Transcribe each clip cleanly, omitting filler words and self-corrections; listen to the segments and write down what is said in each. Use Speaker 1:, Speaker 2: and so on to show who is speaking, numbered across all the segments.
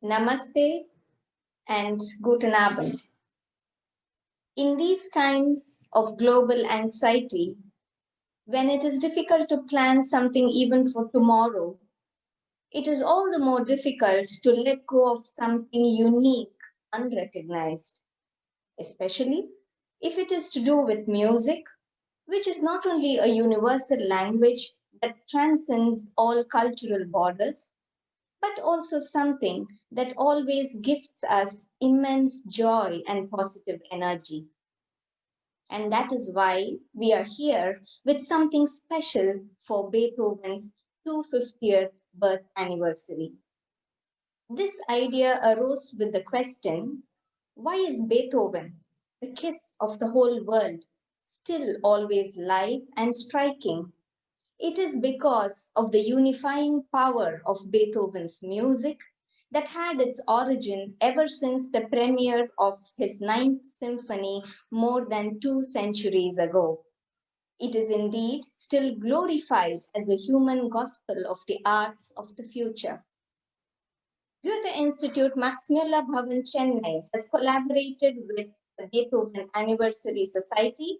Speaker 1: Namaste and Guten Abend. In these times of global anxiety, when it is difficult to plan something even for tomorrow, it is all the more difficult to let go of something unique, unrecognized, especially if it is to do with music, which is not only a universal language that transcends all cultural borders, but also something that always gifts us immense joy and positive energy. And that is why we are here with something special for Beethoven's 250th birth anniversary. This idea arose with the question, why is Beethoven, the kiss of the whole world, still always live and striking? It is because of the unifying power of Beethoven's music that had its origin ever since the premiere of his Ninth Symphony more than 2 centuries ago. It is indeed still glorified as the human gospel of the arts of the future. Goethe-Institut Mueller Bhavan Chennai has collaborated with the Beethoven Anniversary Society,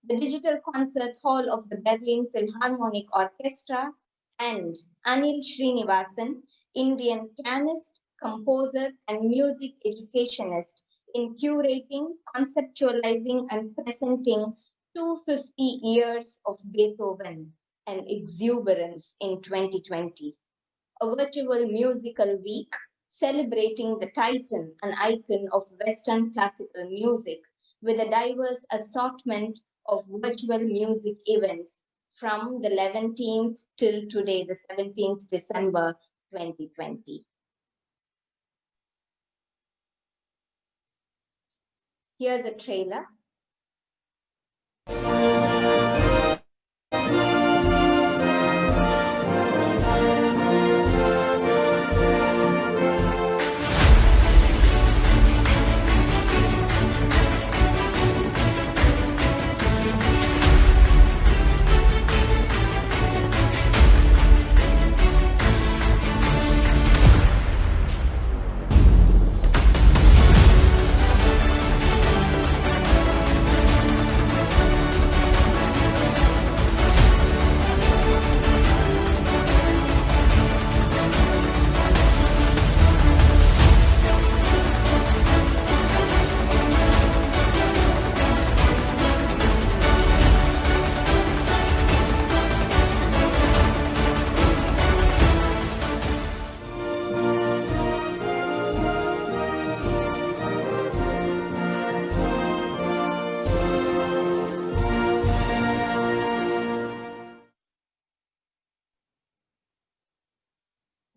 Speaker 1: the Digital Concert Hall of the Berlin Philharmonic Orchestra, and Anil Srinivasan, Indian pianist, composer, and music educationist, in curating, conceptualizing, and presenting 250 years of Beethoven and Exuberance in 2020. A virtual musical week celebrating the titan and icon of Western classical music with a diverse assortment of virtual music events from the 11th till today, the 17th December 2020. Here's a trailer.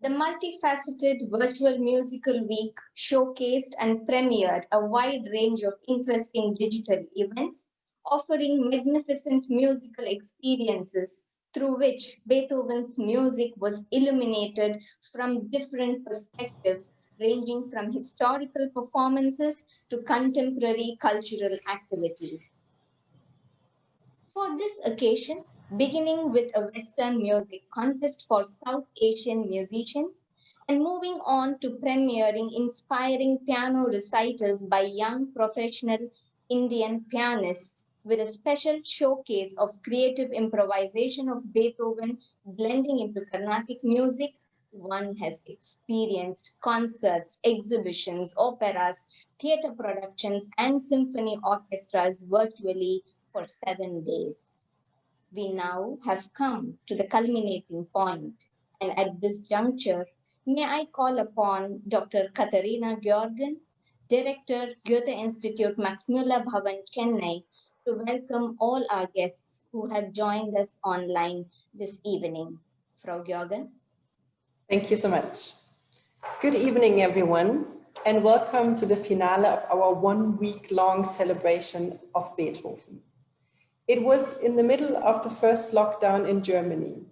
Speaker 1: The multifaceted virtual musical week showcased and premiered a wide range of interesting digital events, offering magnificent musical experiences through which Beethoven's music was illuminated from different perspectives, ranging from historical performances to contemporary cultural activities. For this occasion, beginning with a Western music contest for South Asian musicians and moving on to premiering inspiring piano recitals by young professional Indian pianists with a special showcase of creative improvisation of Beethoven blending into Carnatic music, one has experienced concerts, exhibitions, operas, theatre productions, and symphony orchestras virtually for 7 days. We now have come to the culminating point, and at this juncture, may I call upon Dr. Katharina Georgen, Director, Goethe-Institut Mueller Bhavan Chennai, to welcome all our guests who have joined us online this evening. Frau Georgen.
Speaker 2: Thank you so much. Good evening, everyone, and welcome to the finale of our 1-week-long celebration of Beethoven. It was in the middle of the first lockdown in Germany.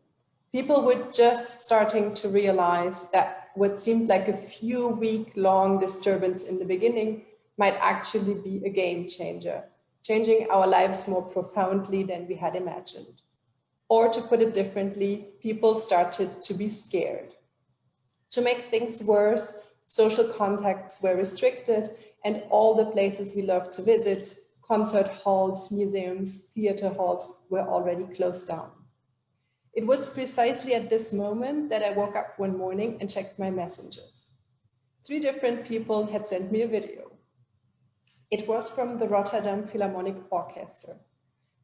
Speaker 2: People were just starting to realize that what seemed like a few-week-long disturbance in the beginning might actually be a game changer, changing our lives more profoundly than we had imagined. Or to put it differently, people started to be scared. To make things worse, Social contacts were restricted, and all the places we loved to visit, concert halls, museums, theater halls, were already closed down. It was precisely at this moment that I woke up one morning and checked my messages. 3 different people had sent me a video. It was from the Rotterdam Philharmonic Orchestra.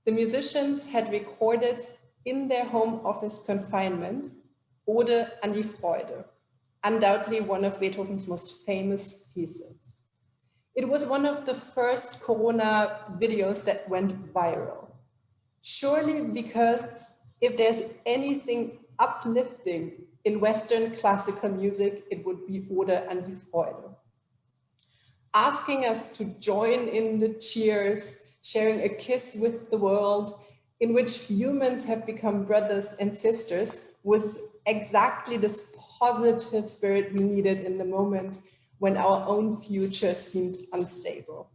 Speaker 2: The musicians had recorded in their home office confinement Ode an die Freude, undoubtedly one of Beethoven's most famous pieces. It was one of the first Corona videos that went viral. Surely because if there's anything uplifting in Western classical music, it would be Ode an die Freude. Asking us to join in the cheers, sharing a kiss with the world, in which humans have become brothers and sisters, was exactly this positive spirit we needed in the moment when our own future seemed unstable.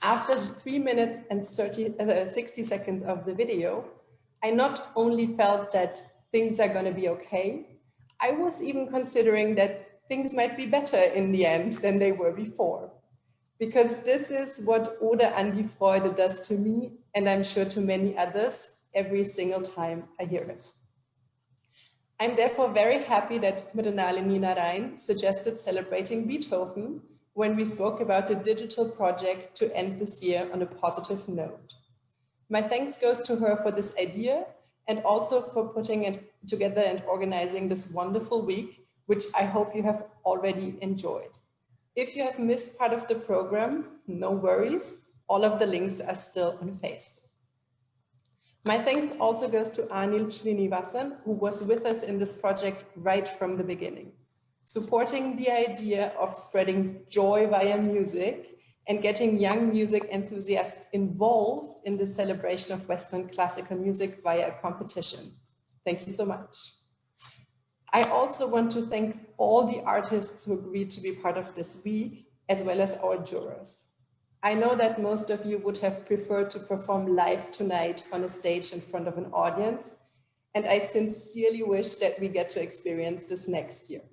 Speaker 2: After the 3 minutes and 60 seconds of the video, I not only felt that things are going to be okay, I was even considering that things might be better in the end than they were before. Because this is what Ode an die Freude does to me, and I'm sure to many others, every single time I hear it. I'm therefore very happy that Mrinali Nina Rein suggested celebrating Beethoven when we spoke about a digital project to end this year on a positive note. My thanks goes to her for this idea and also for putting it together and organizing this wonderful week, which I hope you have already enjoyed. If you have missed part of the program, no worries. All of the links are still on Facebook. My thanks also goes to Anil Srinivasan, who was with us in this project right from the beginning, supporting the idea of spreading joy via music and getting young music enthusiasts involved in the celebration of Western classical music via a competition. Thank you so much. I also want to thank all the artists who agreed to be part of this week, as well as our jurors. I know that most of you would have preferred to perform live tonight on a stage in front of an audience, and I sincerely wish that we get to experience this next year.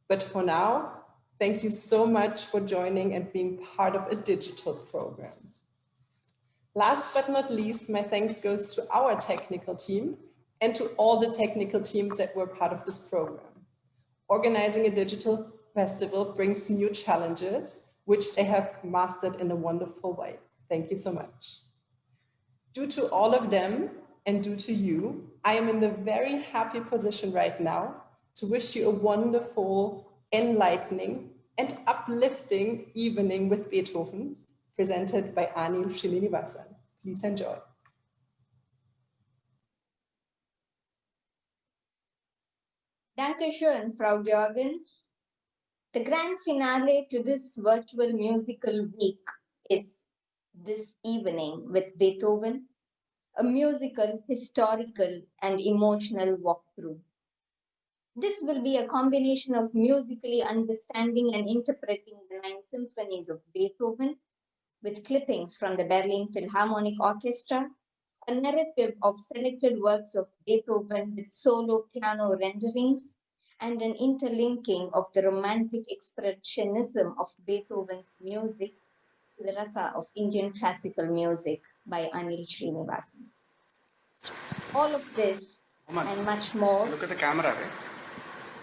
Speaker 2: But for now, thank you so much for joining and being part of a digital program. Last but not least, my thanks goes to our technical team and to all the technical teams that were part of this program. Organizing a digital festival brings new challenges, which they have mastered in a wonderful way. Thank you so much. Due to all of them and due to you, I am in the very happy position right now to wish you a wonderful, enlightening, and uplifting evening with Beethoven, presented by Anil Srinivasan. Please enjoy.
Speaker 1: Dankeschön, Frau Georgen. The grand finale to this virtual musical week is This Evening with Beethoven, a musical, historical, and emotional walkthrough. This will be a combination of musically understanding and interpreting the 9 symphonies of Beethoven, with clippings from the Berlin Philharmonic Orchestra, a narrative of selected works of Beethoven with solo piano renderings, and an interlinking of the romantic expressionism of Beethoven's music to the rasa of Indian classical music by Anil Srinivasan. All of this and much more.
Speaker 3: Look at the camera, right?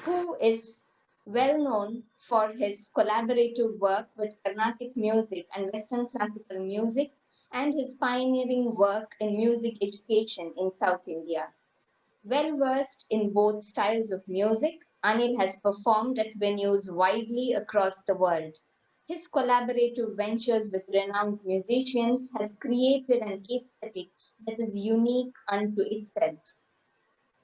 Speaker 1: Who is well known for his collaborative work with Carnatic music and Western classical music, and his pioneering work in music education in South India. Well versed in both styles of music, Anil has performed at venues widely across the world. His collaborative ventures with renowned musicians has created an aesthetic that is unique unto itself.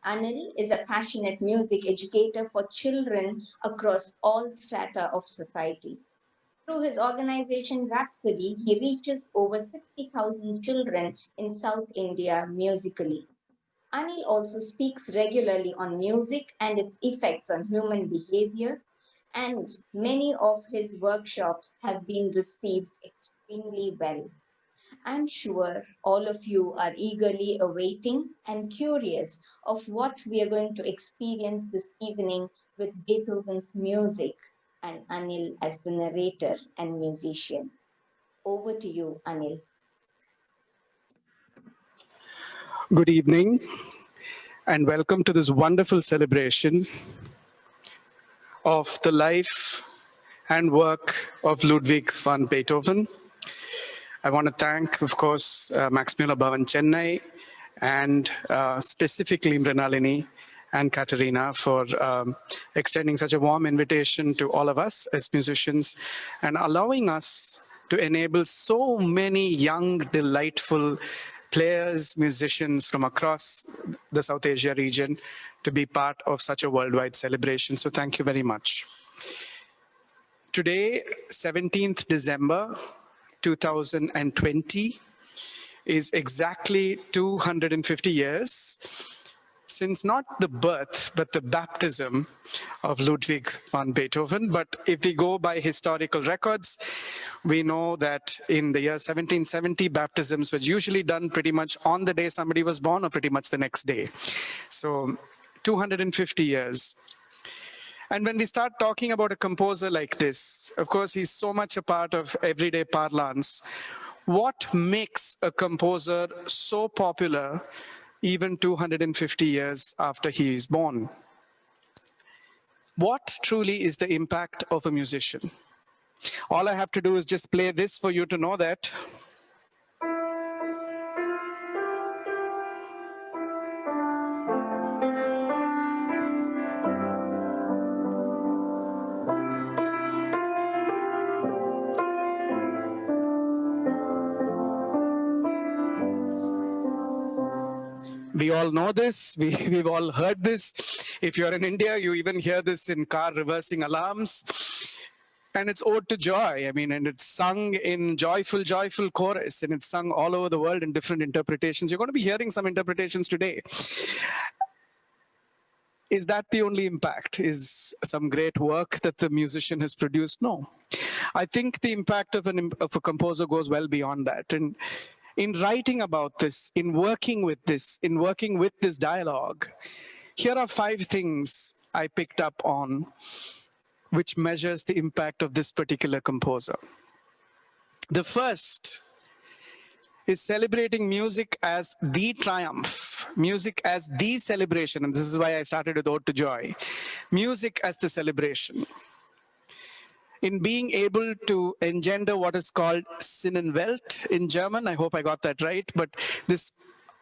Speaker 1: Anil is a passionate music educator for children across all strata of society. Through his organization Rhapsody, he reaches over 60,000 children in South India musically. Anil also speaks regularly on music and its effects on human behavior, and many of his workshops have been received extremely well. I'm sure all of you are eagerly awaiting and curious of what we are going to experience this evening with Beethoven's music and Anil as the narrator and musician. Over to you, Anil.
Speaker 3: Good evening and welcome to this wonderful celebration of the life and work of Ludwig van Beethoven. I want to thank, of course, Max Mueller Bhavan Chennai and specifically Mrinalini and Katerina for extending such a warm invitation to all of us as musicians and allowing us to enable so many young, delightful players, musicians from across the South Asia region to be part of such a worldwide celebration. So thank you very much. Today, 17th December 2020, is exactly 250 years since not the birth, but the baptism of Ludwig van Beethoven. But if we go by historical records, we know that in the year 1770, baptisms were usually done pretty much on the day somebody was born or pretty much the next day. So 250 years. And when we start talking about a composer like this, of course, he's so much a part of everyday parlance. What makes a composer so popular even 250 years after he is born? What truly is the impact of a musician? All I have to do is just play this for you to know that. We all know this, we've all heard this. If you're in India, you even hear this in car reversing alarms. And it's Ode to Joy, I mean, and it's sung in joyful, joyful chorus, and it's sung all over the world in different interpretations. You're going to be hearing some interpretations today. Is that the only impact? Is some great work that the musician has produced? No. I think the impact of a composer goes well beyond that. And in writing about this, in working with this dialogue, here are 5 things I picked up on which measures the impact of this particular composer. The first is celebrating music as the triumph, music as the celebration, and this is why I started with Ode to Joy. Music as the celebration. In being able to engender what is called Sinnenwelt in German, I hope I got that right, but this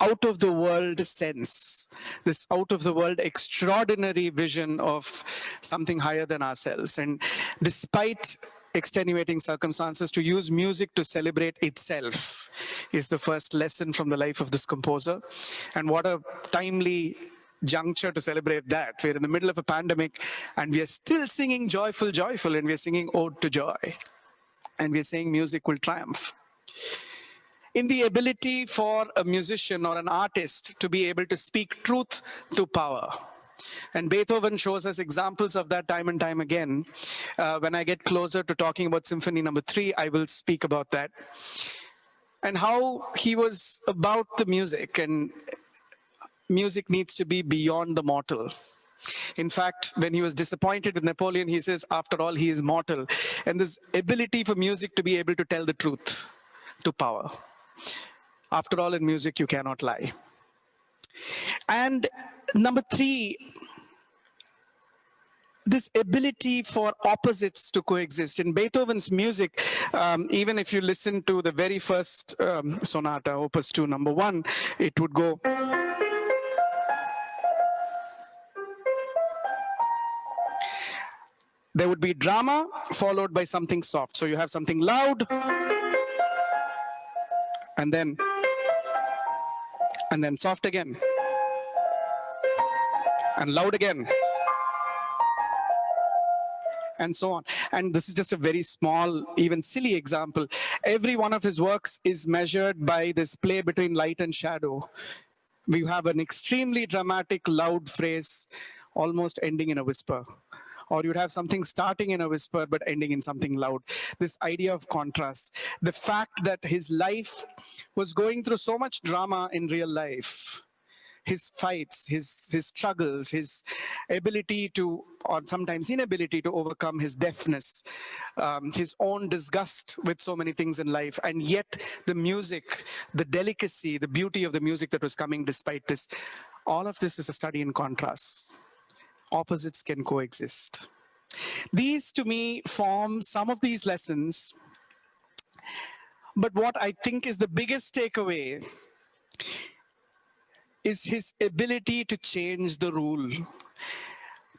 Speaker 3: out-of-the-world sense, this out-of-the-world extraordinary vision of something higher than ourselves. And despite extenuating circumstances, to use music to celebrate itself is the first lesson from the life of this composer. And what a timely juncture to celebrate that. We're in the middle of a pandemic and we are still singing joyful, joyful, and we're singing Ode to Joy. And we're saying music will triumph. In the ability for a musician or an artist to be able to speak truth to power. And Beethoven shows us examples of that time and time again. When I get closer to talking about Symphony No. 3, I will speak about that. And how he was about the music, and music needs to be beyond the mortal. In fact, when he was disappointed with Napoleon, he says, after all, he is mortal. And this ability for music to be able to tell the truth to power. After all, in music, you cannot lie. And number 3, this ability for opposites to coexist. In Beethoven's music, even if you listen to the very first sonata, Opus 2, number 1, it would go. There would be drama followed by something soft. So you have something loud, and then soft again, and loud again, and so on. And this is just a very small, even silly example. Every one of his works is measured by this play between light and shadow. We have an extremely dramatic, loud phrase, almost ending in a whisper. Or you'd have something starting in a whisper but ending in something loud. This idea of contrast. The fact that his life was going through so much drama in real life his fights, his struggles, his ability to, or sometimes inability to overcome his deafness, his own disgust with so many things in life, and yet the music, the delicacy, the beauty of the music that was coming despite this. All of this is a study in contrast. Opposites can coexist. These, to me, form some of these lessons. But what I think is the biggest takeaway is his ability to change the rule.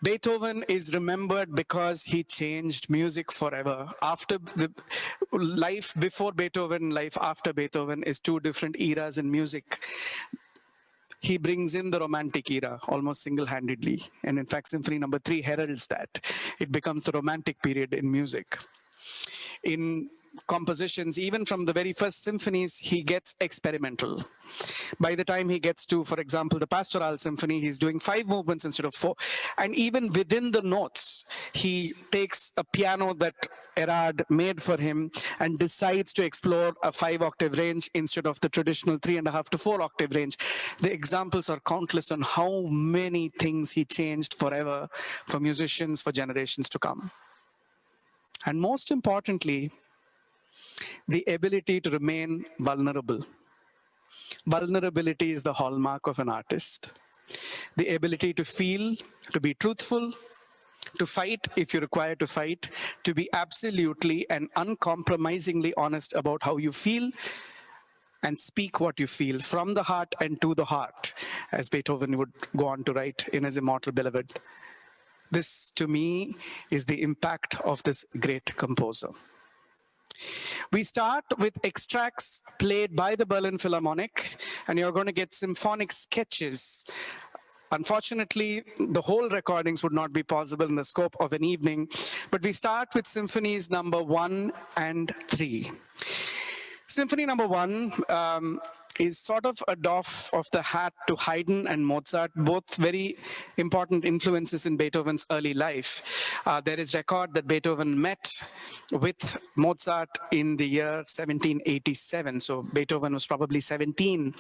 Speaker 3: Beethoven is remembered because he changed music forever. After the life before Beethoven, life after Beethoven is two different eras in music. He brings in the Romantic era almost single-handedly. And in fact, Symphony No. 3 heralds that. It becomes the Romantic period in music. In compositions, even from the very first symphonies, he gets experimental. By the time he gets to, for example, the Pastoral Symphony, he's doing 5 movements instead of 4. And even within the notes, he takes a piano that Erard made for him and decides to explore a 5-octave range instead of the traditional 3.5 to 4-octave range. The examples are countless on how many things he changed forever for musicians for generations to come. And most importantly, the ability to remain vulnerable. Vulnerability is the hallmark of an artist. The ability to feel, to be truthful, to fight if you're required to fight, to be absolutely and uncompromisingly honest about how you feel, and speak what you feel from the heart and to the heart, as Beethoven would go on to write in his Immortal Beloved. This, to me, is the impact of this great composer. We start with extracts played by the Berlin Philharmonic, and you're going to get symphonic sketches. Unfortunately, the whole recordings would not be possible in the scope of an evening, but we start with symphonies number 1 and 3. Symphony number 1 is sort of a doff of the hat to Haydn and Mozart, both very important influences in Beethoven's early life. There is record that Beethoven met with Mozart in the year 1787, so Beethoven was probably 17,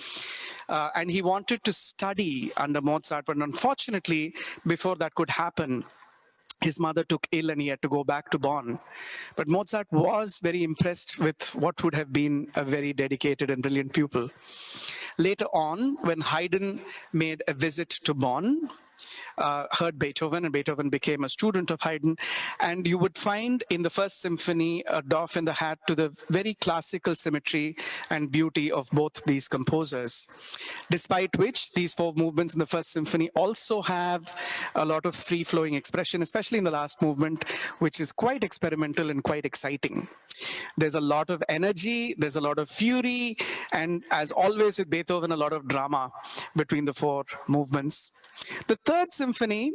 Speaker 3: and he wanted to study under Mozart, but unfortunately, before that could happen, his mother took ill and he had to go back to Bonn. But Mozart was very impressed with what would have been a very dedicated and brilliant pupil. Later on, when Haydn made a visit to Bonn, heard Beethoven, and Beethoven became a student of Haydn. And you would find in the first symphony a doff in the hat to the very classical symmetry and beauty of both these composers. Despite which, these 4 movements in the first symphony also have a lot of free-flowing expression, especially in the last movement, which is quite experimental and quite exciting. There's a lot of energy, there's a lot of fury, and as always with Beethoven, a lot of drama between the 4 movements. The third symphony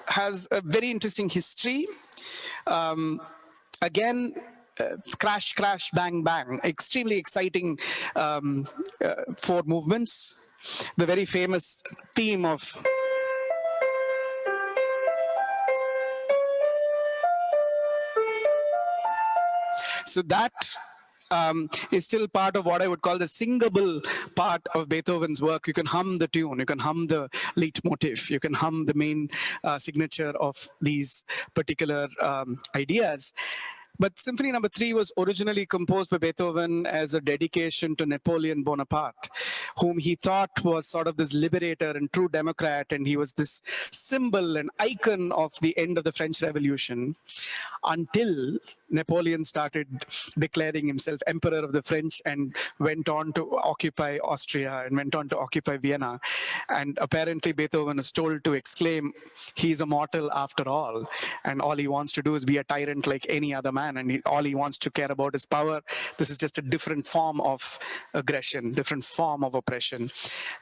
Speaker 3: has a very interesting history. Again, crash, crash, bang, bang. Extremely exciting 4 movements. The very famous theme of so that is still part of what I would call the singable part of Beethoven's work. You can hum the tune, you can hum the leitmotif, you can hum the main signature of these particular ideas. But Symphony number 3 was originally composed by Beethoven as a dedication to Napoleon Bonaparte, whom he thought was sort of this liberator and true democrat, and he was this symbol and icon of the end of the French Revolution, until Napoleon started declaring himself emperor of the French and went on to occupy Austria and went on to occupy Vienna. And apparently Beethoven is told to exclaim, he's a mortal after all, and all he wants to do is be a tyrant like any other man, and all he wants to care about is power. This is just a different form of aggression, different form of oppression.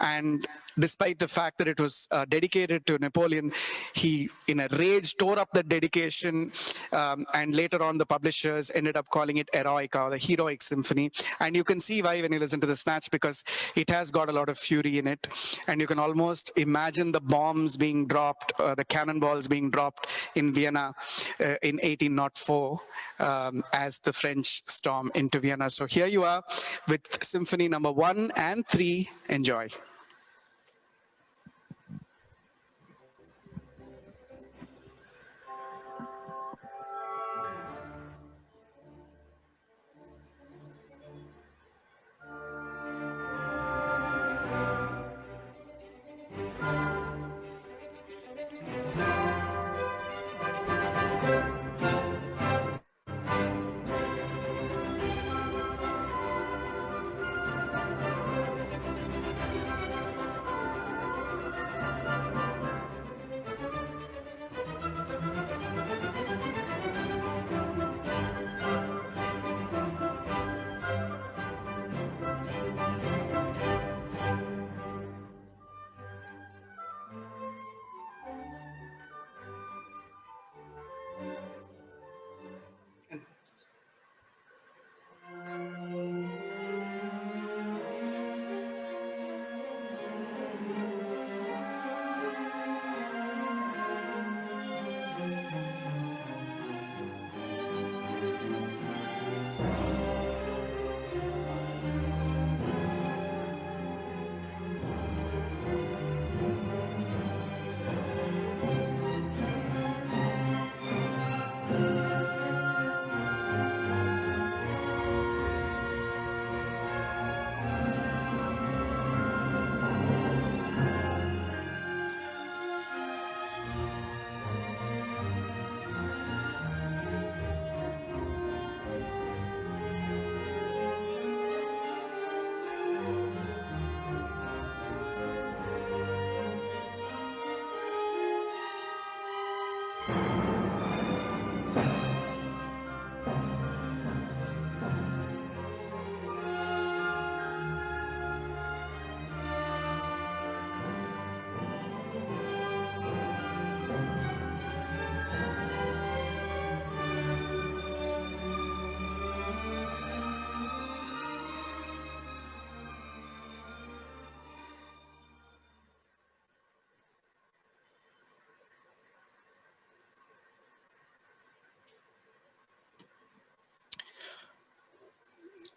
Speaker 3: And despite the fact that it was dedicated to Napoleon, he, in a rage, tore up that dedication, and later on the publishers ended up calling it Eroica, or the Heroic Symphony. And you can see why when you listen to the Snatch, because it has got a lot of fury in it, and you can almost imagine the bombs being dropped, the cannonballs being dropped in Vienna in 1804 as the French storm into Vienna. So here you are with Symphony number 1 and 3. Enjoy.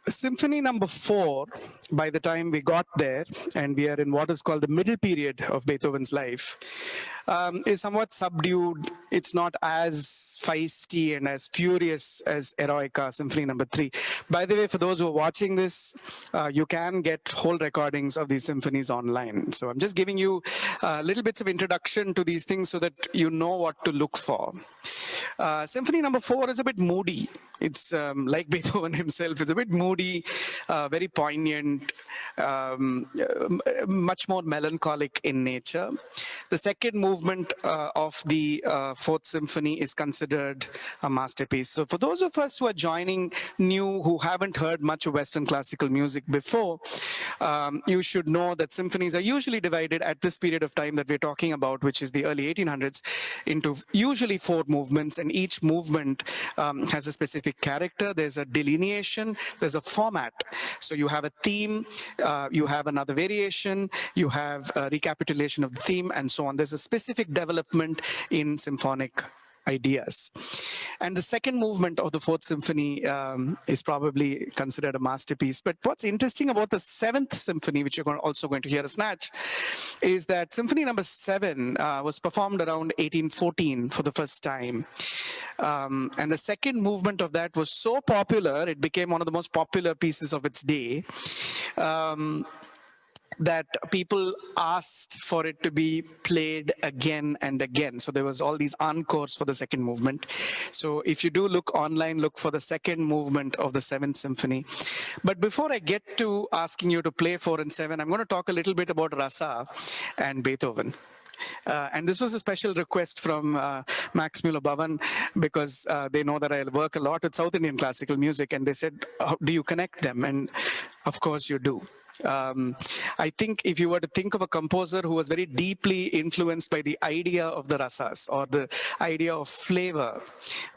Speaker 3: Symphony number 4, by the time we got there, and we are in what is called the middle period of Beethoven's life, is somewhat subdued. It's not as feisty and as furious as Eroica, Symphony number 3. By the way, for those who are watching this, you can get whole recordings of these symphonies online. So I'm just giving you little bits of introduction to these things so that you know what to look for. Symphony number 4 is a bit moody. It's like Beethoven himself, it's a bit moody, very poignant, much more melancholic in nature. The second movement of the Fourth Symphony is considered a masterpiece. So for those of us who are joining new, who haven't heard much of Western classical music before, you should know that symphonies are usually divided at this period of time that we're talking about, which is the early 1800s, into usually 4 movements, and each movement has a specific character. There's a delineation, there's a format. So you have a theme, you have another variation, you have a recapitulation of the theme, and so on. There's a specific development in symphonic ideas. And the second movement of the Fourth Symphony is probably considered a masterpiece. But what's interesting about the Seventh Symphony, which you're also going to hear a snatch, is that Symphony number 7 was performed around 1814 for the first time. And the second movement of that was so popular, it became one of the most popular pieces of its day. That people asked for it to be played again and again. So there was all these encores for the second movement. So if you do look online, look for the second movement of the Seventh Symphony. But before I get to asking you to play 4 and 7, I'm going to talk a little bit about Rasa and Beethoven. And this was a special request from Max Mueller Bhavan, because they know that I work a lot with South Indian classical music, and they said, do you connect them? And of course you do. I think if you were to think of a composer who was very deeply influenced by the idea of the rasas, or the idea of flavor,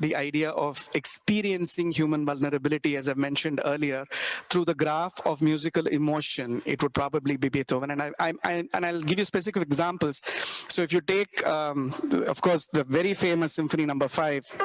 Speaker 3: the idea of experiencing human vulnerability, as I mentioned earlier, through the graph of musical emotion, it would probably be Beethoven. And I'll give you specific examples. So if you take, of course, the very famous Symphony number 5,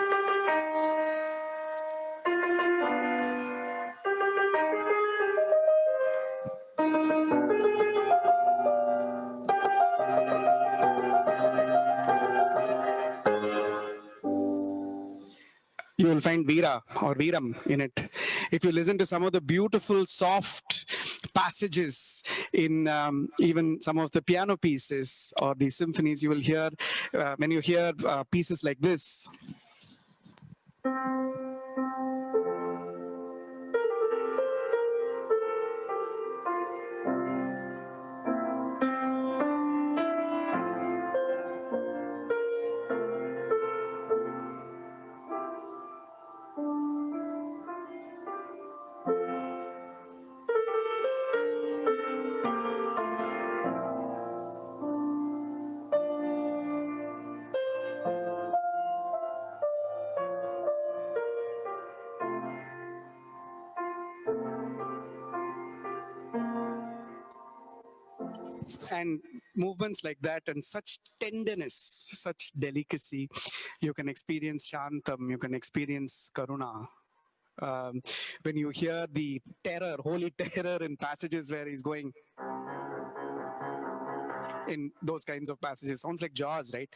Speaker 3: you will find Veera or Veeram in it. If you listen to some of the beautiful, soft passages in even some of the piano pieces or the symphonies, you will hear, when you hear pieces like this, and movements like that, and such tenderness, such delicacy. You can experience Shantam, you can experience Karuna. When you hear the terror, holy terror in passages where he's going, in those kinds of passages, sounds like Jaws, right?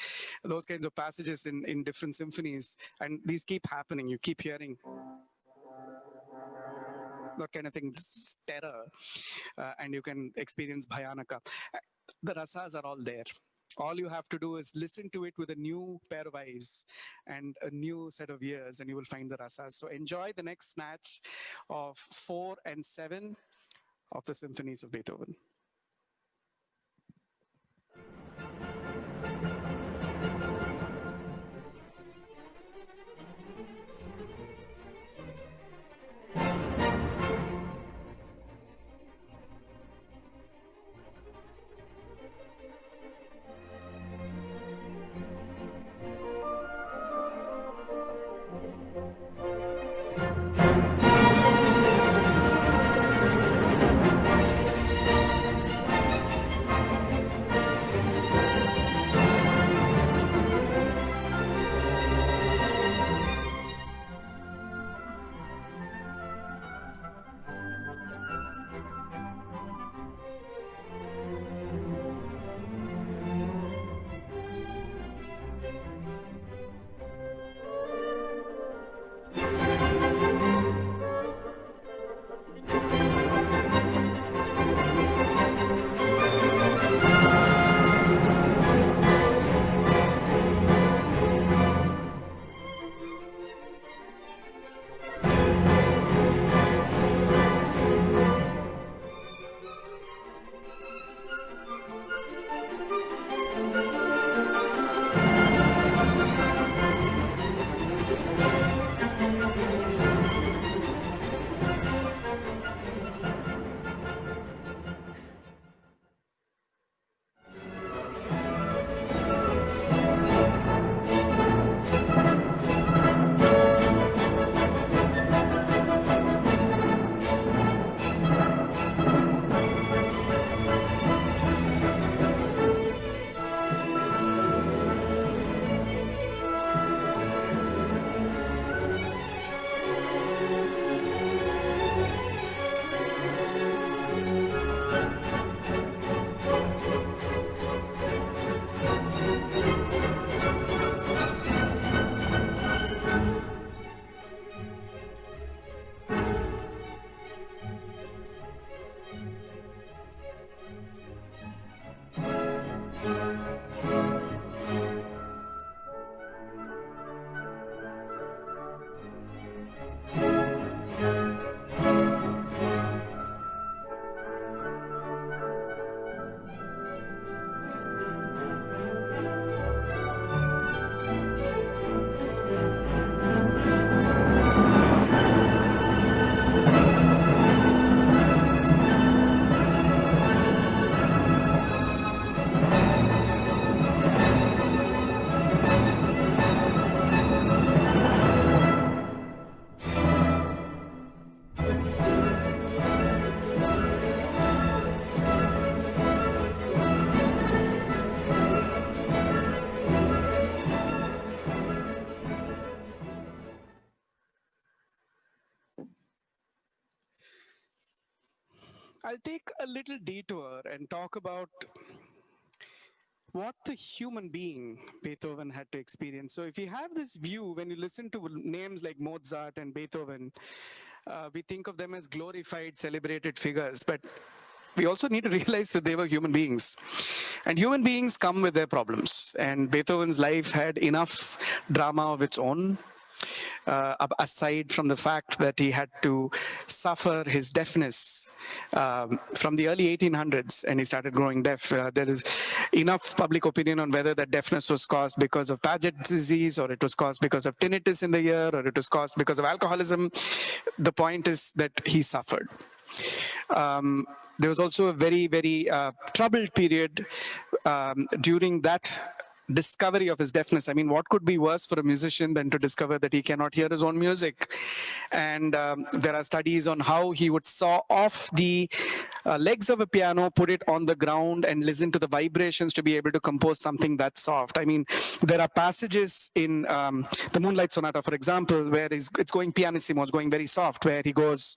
Speaker 3: Those kinds of passages in different symphonies, and these keep happening. You keep hearing that kind of thing, terror, and you can experience Bhayanaka. The rasas are all there. All you have to do is listen to it with a new pair of eyes and a new set of ears, and you will find the rasas. So enjoy the next snatch of 4 and 7 of the symphonies of Beethoven. I'll take a little detour and talk about what the human being Beethoven had to experience. So if you have this view, when you listen to names like Mozart and Beethoven, we think of them as glorified, celebrated figures, but we also need to realize that they were human beings. And human beings come with their problems. And Beethoven's life had enough drama of its own. Aside from the fact that he had to suffer his deafness from the early 1800s, and he started growing deaf. There is enough public opinion on whether that deafness was caused because of Paget's disease, or it was caused because of tinnitus in the ear, or it was caused because of alcoholism. The point is that he suffered. There was also a very, very troubled period during that discovery of his deafness. I mean, what could be worse for a musician than to discover that he cannot hear his own music? And there are studies on how he would saw off the legs of a piano, put it on the ground, and listen to the vibrations to be able to compose something that soft. I mean, there are passages in the Moonlight Sonata, for example, where it's going pianissimo, it's going very soft, where he goes...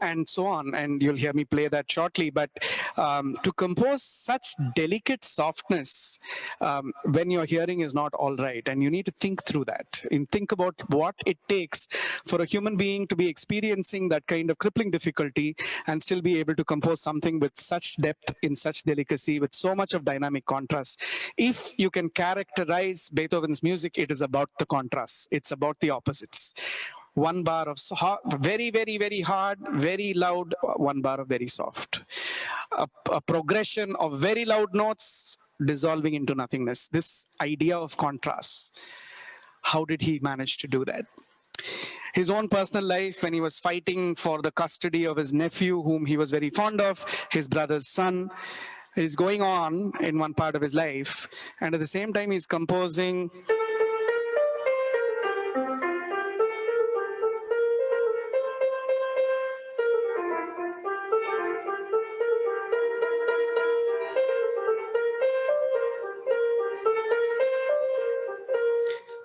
Speaker 3: and so on, and you'll hear me play that shortly. But to compose such delicate softness when your hearing is not all right, and you need to think through that and think about what it takes for a human being to be experiencing that kind of crippling difficulty and still be able to compose something with such depth, in such delicacy, with so much of dynamic contrast. If you can characterize Beethoven's music, it is about the contrast. It's about the opposites. One bar of very, very, very hard, very loud, one bar of very soft. A progression of very loud notes dissolving into nothingness. This idea of contrast. How did he manage to do that? His own personal life, when he was fighting for the custody of his nephew, whom he was very fond of, his brother's son, is going on in one part of his life. And at the same time, he's composing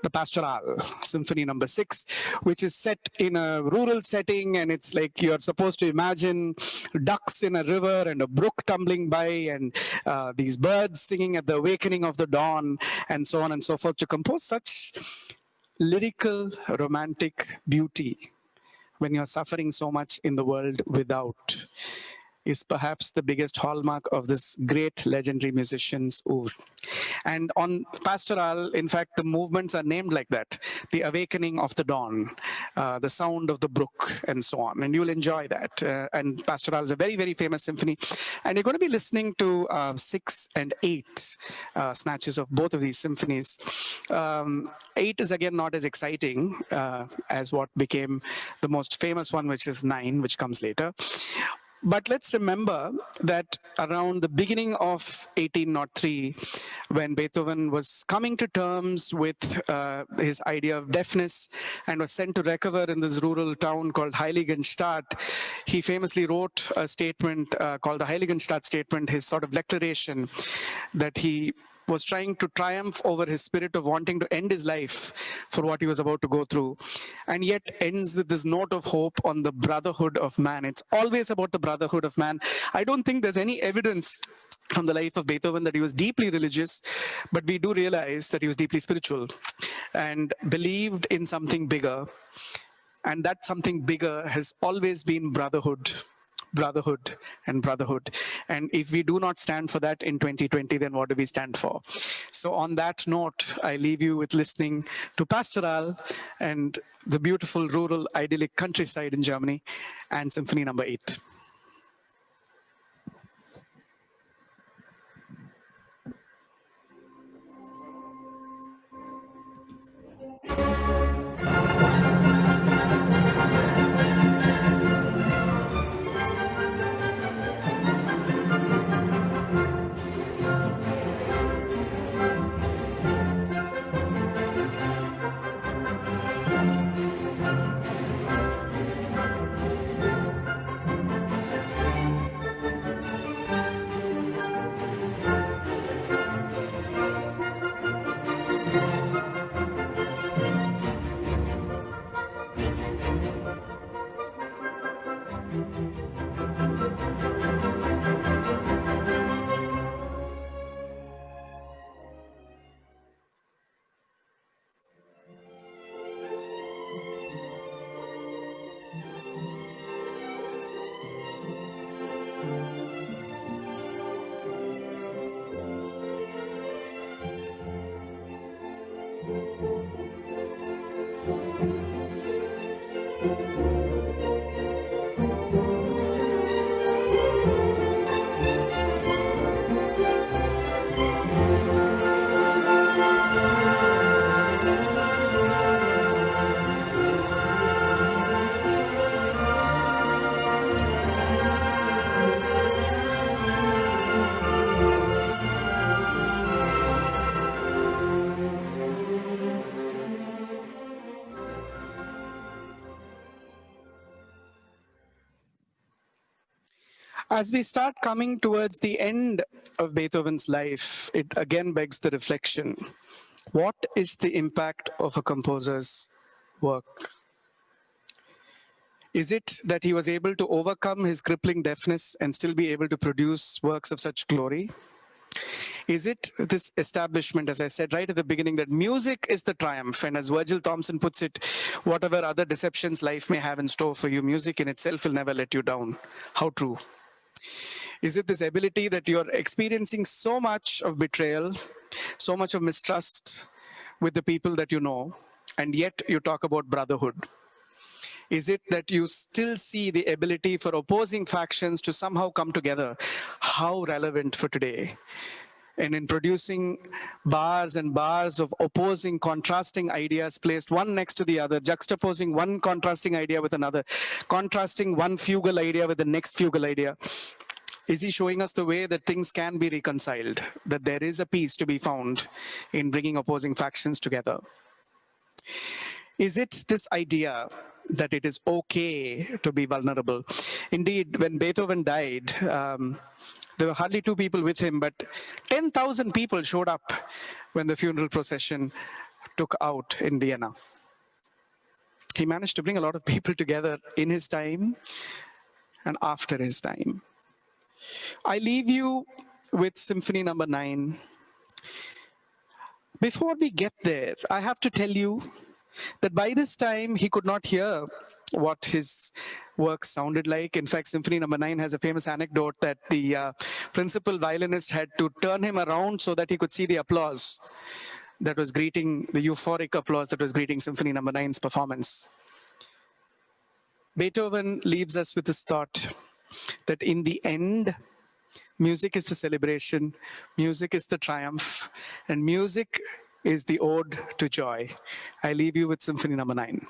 Speaker 3: the Pastoral, Symphony number 6, which is set in a rural setting, and it's like you're supposed to imagine ducks in a river and a brook tumbling by, and these birds singing at the awakening of the dawn, and so on and so forth. To compose such lyrical, romantic beauty when you're suffering so much in the world without is perhaps the biggest hallmark of this great legendary musician's oeuvre. And on Pastoral, in fact, the movements are named like that: the awakening of the dawn, the sound of the brook, and so on. And you'll enjoy that. And Pastoral is a very, very famous symphony. And you're going to be listening to 6 and 8 snatches of both of these symphonies. 8 is again not as exciting as what became the most famous one, which is 9, which comes later. But let's remember that around the beginning of 1803, when Beethoven was coming to terms with his idea of deafness and was sent to recover in this rural town called Heiligenstadt, he famously wrote a statement called the Heiligenstadt Statement, his sort of declaration that he was trying to triumph over his spirit of wanting to end his life for what he was about to go through, and yet ends with this note of hope on the brotherhood of man. It's always about the brotherhood of man. I don't think there's any evidence from the life of Beethoven that he was deeply religious, but we do realize that he was deeply spiritual and believed in something bigger. And that something bigger has always been brotherhood. Brotherhood and brotherhood. And if we do not stand for that in 2020, then what do we stand for? So on that note, I leave you with listening to Pastoral and the beautiful rural idyllic countryside in Germany and Symphony number 8. As we start coming towards the end of Beethoven's life, it again begs the reflection. What is the impact of a composer's work? Is it that he was able to overcome his crippling deafness and still be able to produce works of such glory? Is it this establishment, as I said right at the beginning, that music is the triumph? And as Virgil Thompson puts it, whatever other deceptions life may have in store for you, music in itself will never let you down. How true. Is it this ability that you're experiencing so much of betrayal, so much of mistrust with the people that you know, and yet you talk about brotherhood? Is it that you still see the ability for opposing factions to somehow come together? How relevant for today? And in producing bars and bars of opposing, contrasting ideas placed one next to the other, juxtaposing one contrasting idea with another, contrasting one fugal idea with the next fugal idea. Is he showing us the way that things can be reconciled, that there is a peace to be found in bringing opposing factions together? Is it this idea that it is okay to be vulnerable? Indeed, when Beethoven died, there were hardly 2 people with him, but 10,000 people showed up when the funeral procession took out in Vienna. He managed to bring a lot of people together in his time and after his time. I leave you with Symphony Number 9. Before we get there, I have to tell you that by this time, he could not hear what his work sounded like. In fact, Symphony Number 9 has a famous anecdote that the principal violinist had to turn him around so that he could see the applause that was greeting, the euphoric applause that was greeting Symphony Number 9's performance. Beethoven leaves us with this thought that in the end, music is the celebration, music is the triumph, and music is the ode to joy. I leave you with Symphony Number 9.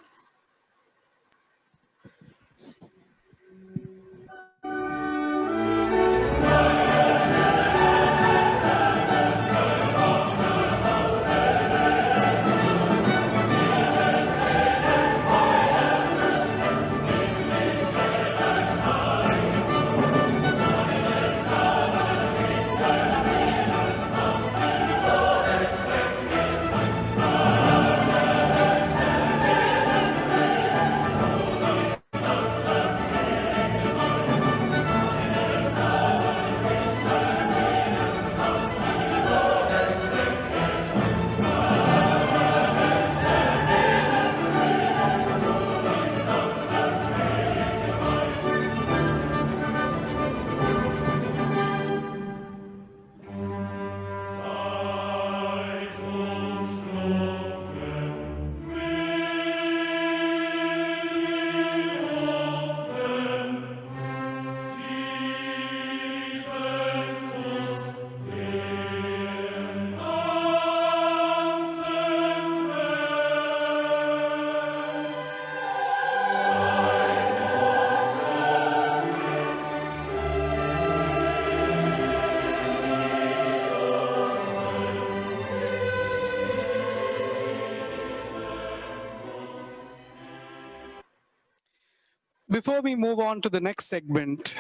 Speaker 3: Before we move on to the next segment,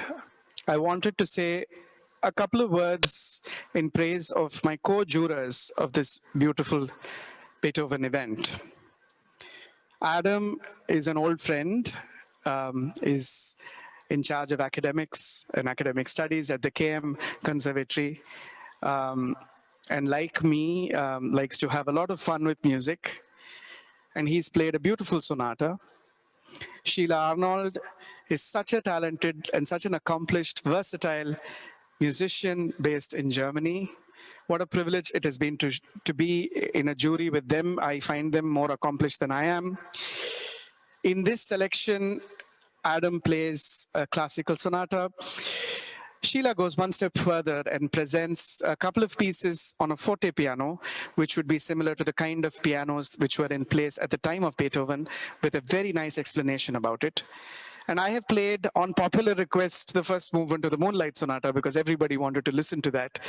Speaker 3: I wanted to say a couple of words in praise of my co-jurors of this beautiful Beethoven event. Adam is an old friend, is in charge of academics and academic studies at the KM Conservatory. And like me, likes to have a lot of fun with music. And he's played a beautiful sonata. Sheila Arnold is such a talented and such an accomplished, versatile musician based in Germany. What a privilege it has been to be in a jury with them. I find them more accomplished than I am. In this selection, Adam plays a classical sonata. Sheila goes one step further and presents a couple of pieces on a forte piano, which would be similar to the kind of pianos which were in place at the time of Beethoven, with a very nice explanation about it. And I have played, on popular request, the first movement of the Moonlight Sonata, because everybody wanted to listen to that.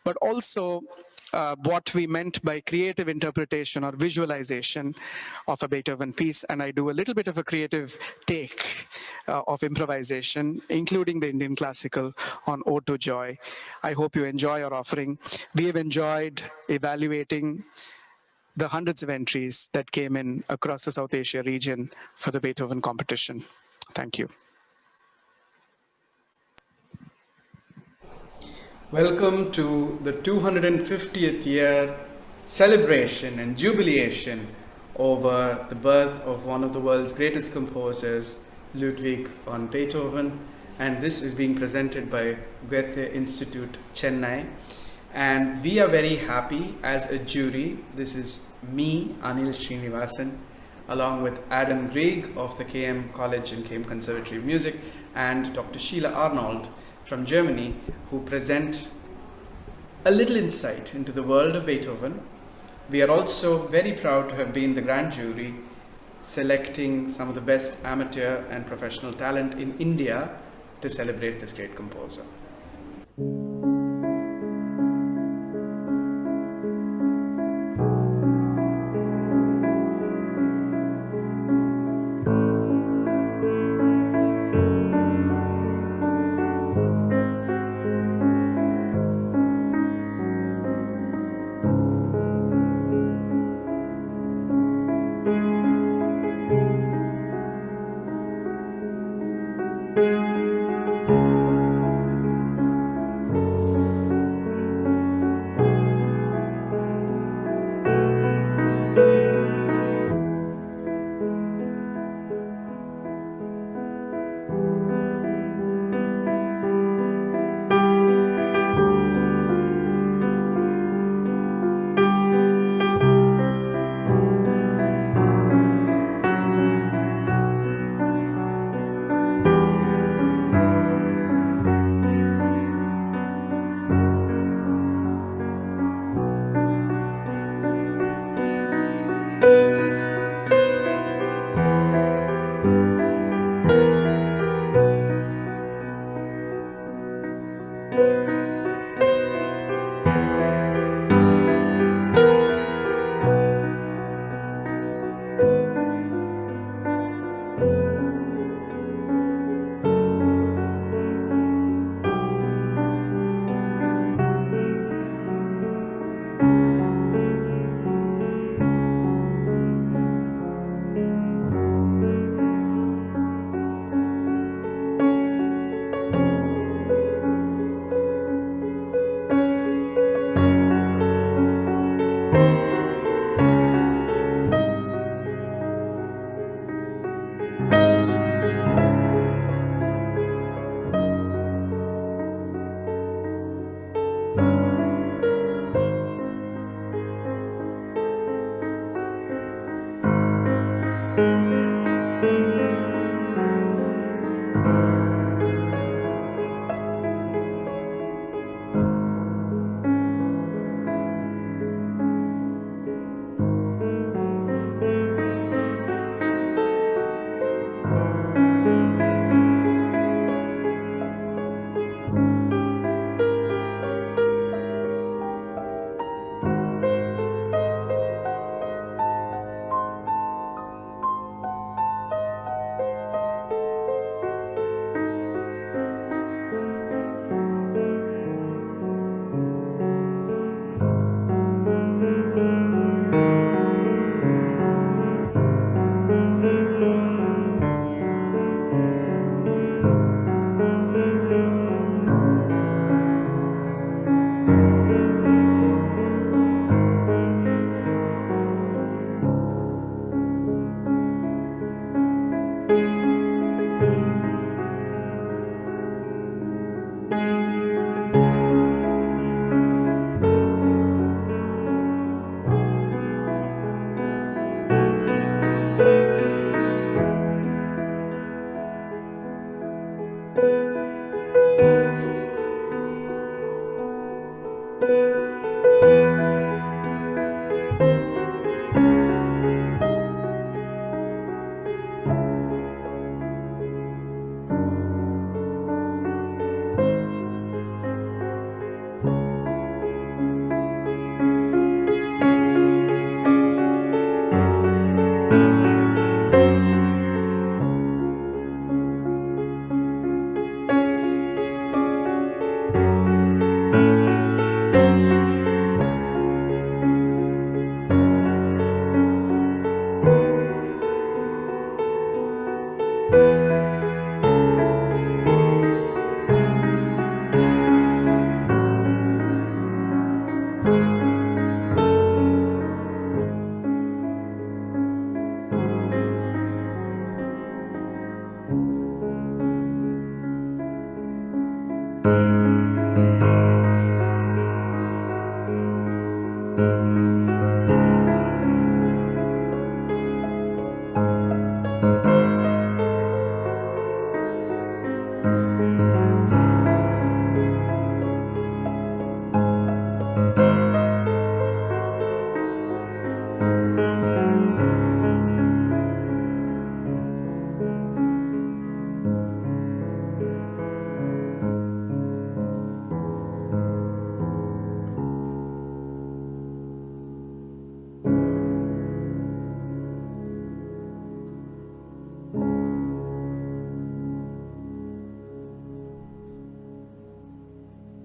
Speaker 3: But also, what we meant by creative interpretation or visualization of a Beethoven piece, and I do a little bit of a creative take of improvisation, including the Indian classical on Ode to Joy. I hope you enjoy our offering. We have enjoyed evaluating the hundreds of entries that came in across the South Asia region for the Beethoven competition. Thank you.
Speaker 4: Welcome to the 250th year celebration and jubilation over the birth of one of the world's greatest composers, Ludwig van Beethoven. And this is being presented by Goethe-Institut Chennai. And we are very happy as a jury. This is me, Anil Srinivasan, along with Adam Greig of the KM College and KM Conservatory of Music, and Dr. Sheila Arnold from Germany, who present a little insight into the world of Beethoven. We are also very proud to have been the grand jury selecting some of the best amateur and professional talent in India to celebrate this great composer.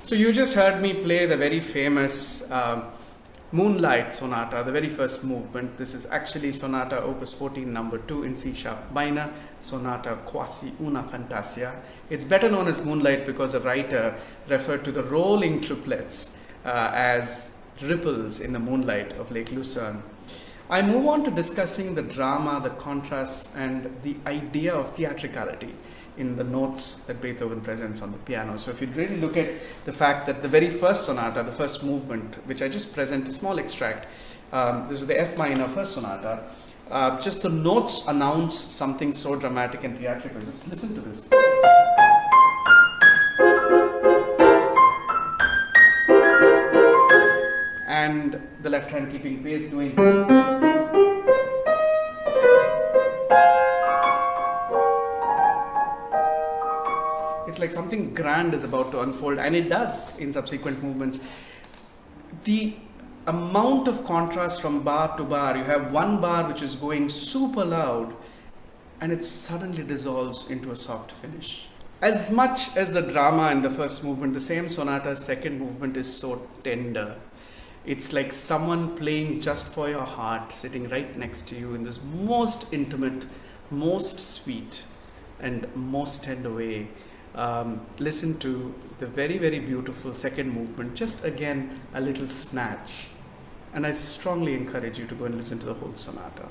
Speaker 4: So you just heard me play the very famous Moonlight Sonata, the very first movement. This is actually Sonata Opus 14 number 2 in C sharp minor, Sonata Quasi una Fantasia. It's better known as Moonlight because the writer referred to the rolling triplets as ripples in the moonlight of Lake Lucerne. I move on to discussing the drama, the contrasts, and the idea of theatricality in the notes that Beethoven presents on the piano. So if you really look at the fact that the very first sonata, the first movement, which I just present a small extract, this is the F minor first sonata, just the notes announce something so dramatic and theatrical. Just listen to this. And the left hand keeping pace doing. It's like something grand is about to unfold, and it does in subsequent movements. The amount of contrast from bar to bar, you have one bar which is going super loud, and it suddenly dissolves into a soft finish. As much as the drama in the first movement, the same sonata's second movement is so tender. It's like someone playing just for your heart, sitting right next to you in this most intimate, most sweet, and most tender way. Listen to the very, very beautiful second movement, just again a little snatch. And I strongly encourage you to go and listen to the whole sonata.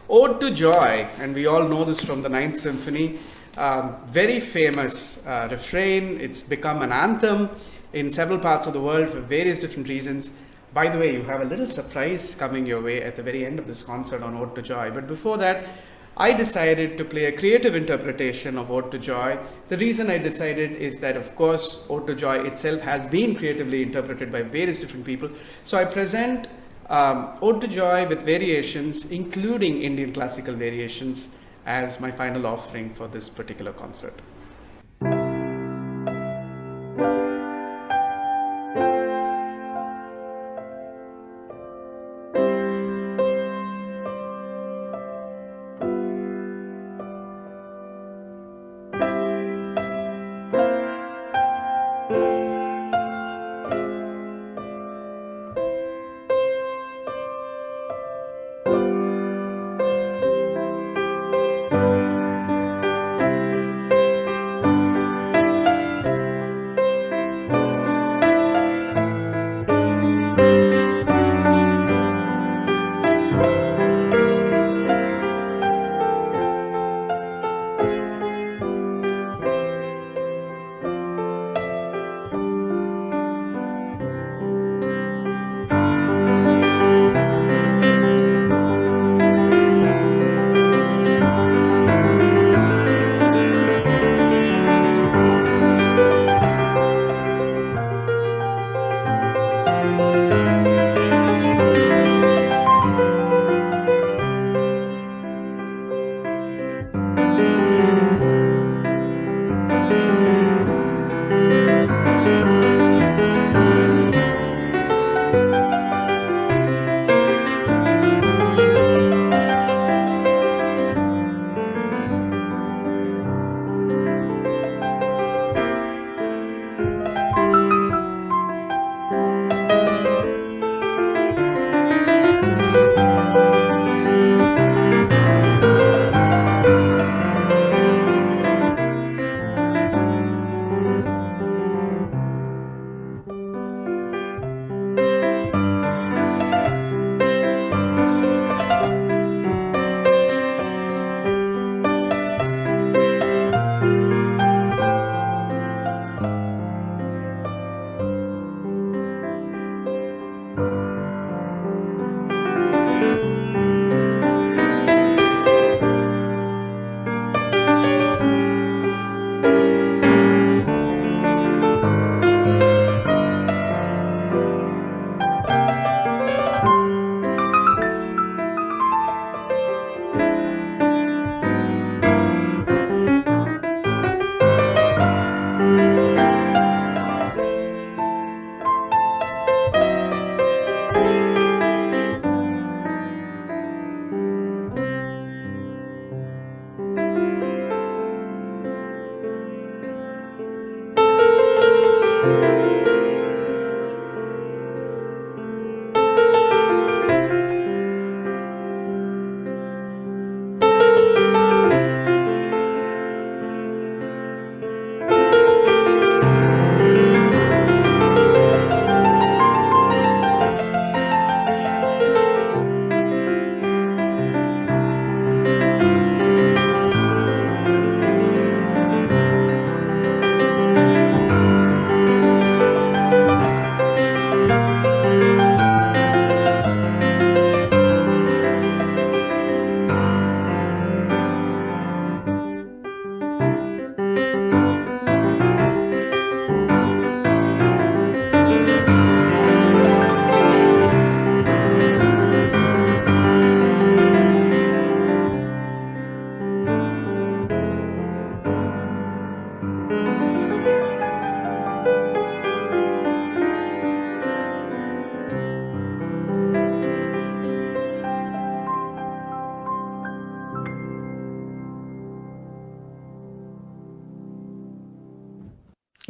Speaker 4: Ode to Joy, and we all know this from the Ninth Symphony, very famous refrain. It's become an anthem in several parts of the world for various different reasons. By the way, you have a little surprise coming your way at the very end of this concert on Ode to Joy. But before that, I decided to play a creative interpretation of Ode to Joy. The reason I decided is that, of course, Ode to Joy itself has been creatively interpreted by various different people. So I present Ode to Joy with variations, including Indian classical variations, as my final offering for this particular concert.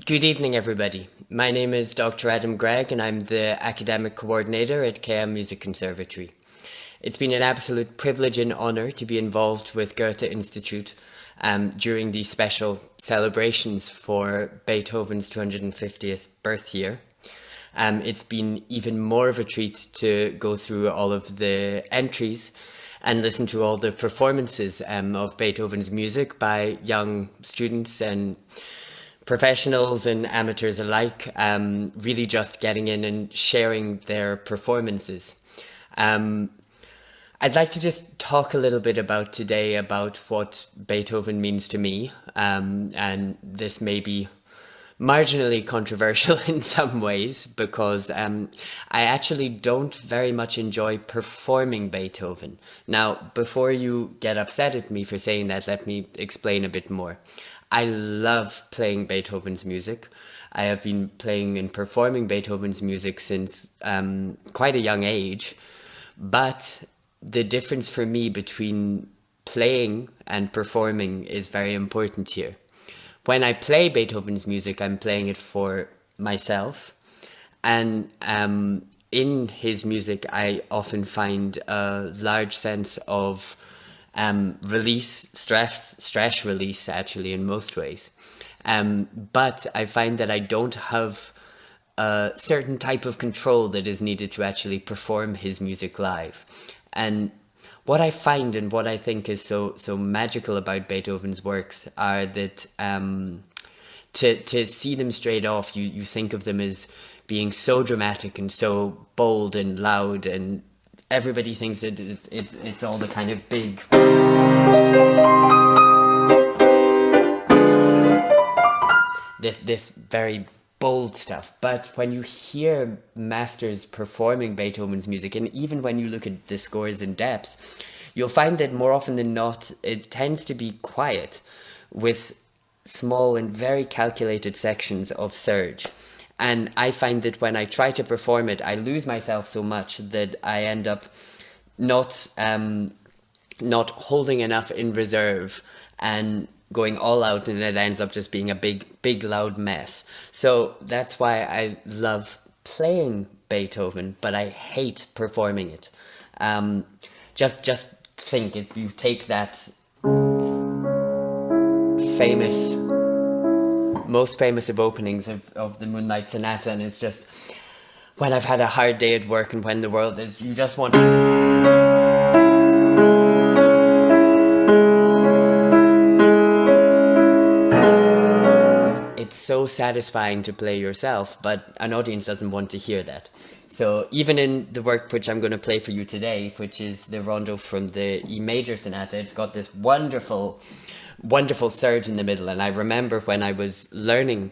Speaker 5: Good evening, everybody. My name is Dr. Adam Gregg, and I'm the Academic Coordinator at KM Music Conservatory. It's been an absolute privilege and honor to be involved with Goethe-Institut during these special celebrations for Beethoven's 250th birth year. It's been even more of a treat to go through all of the entries and listen to all the performances of Beethoven's music by young students and professionals and amateurs alike, really just getting in and sharing their performances. I'd like to just talk a little bit today about what Beethoven means to me, and this may be marginally controversial in some ways because I actually don't very much enjoy performing Beethoven. Now, before you get upset at me for saying that, let me explain a bit more. I love playing Beethoven's music. I have been playing and performing Beethoven's music since quite a young age, but the difference for me between playing and performing is very important here. When I play Beethoven's music, I'm playing it for myself, and in his music, I often find a large sense of release, stress release, actually, in most ways. But I find that I don't have a certain type of control that is needed to actually perform his music live. And what I find and what I think is so magical about Beethoven's works are that to see them straight off, you think of them as being so dramatic and so bold and loud, and everybody thinks that it's all the kind of big this very bold stuff. But when you hear masters performing Beethoven's music, and even when you look at the scores in depth, you'll find that more often than not, it tends to be quiet with small and very calculated sections of surge. And I find that when I try to perform it, I lose myself so much that I end up not holding enough in reserve and going all out, and it ends up just being a big loud mess. So that's why I love playing Beethoven, but I hate performing it. Just think, if you take that most famous of openings of the Moonlight Sonata, and it's just when I've had a hard day at work and when the world is, you just want to... It's so satisfying to play yourself, but an audience doesn't want to hear that. So even in the work which I'm going to play for you today, which is the rondo from the E major sonata, it's got this wonderful surge in the middle. And I remember when I was learning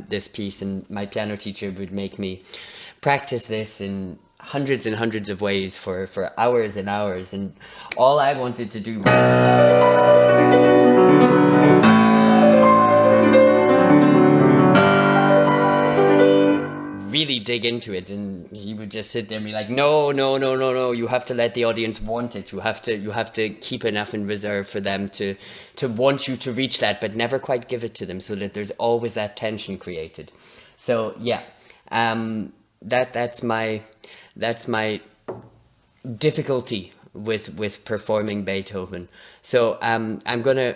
Speaker 5: this piece, and my piano teacher would make me practice this in hundreds and hundreds of ways for hours and hours, and all I wanted to do was really dig into it, and he would just sit there and be like, no, you have to let the audience want it. You have to keep enough in reserve for them to want you to reach that, but never quite give it to them, so that there's always that tension created. So yeah, that's my difficulty with performing Beethoven. So I'm gonna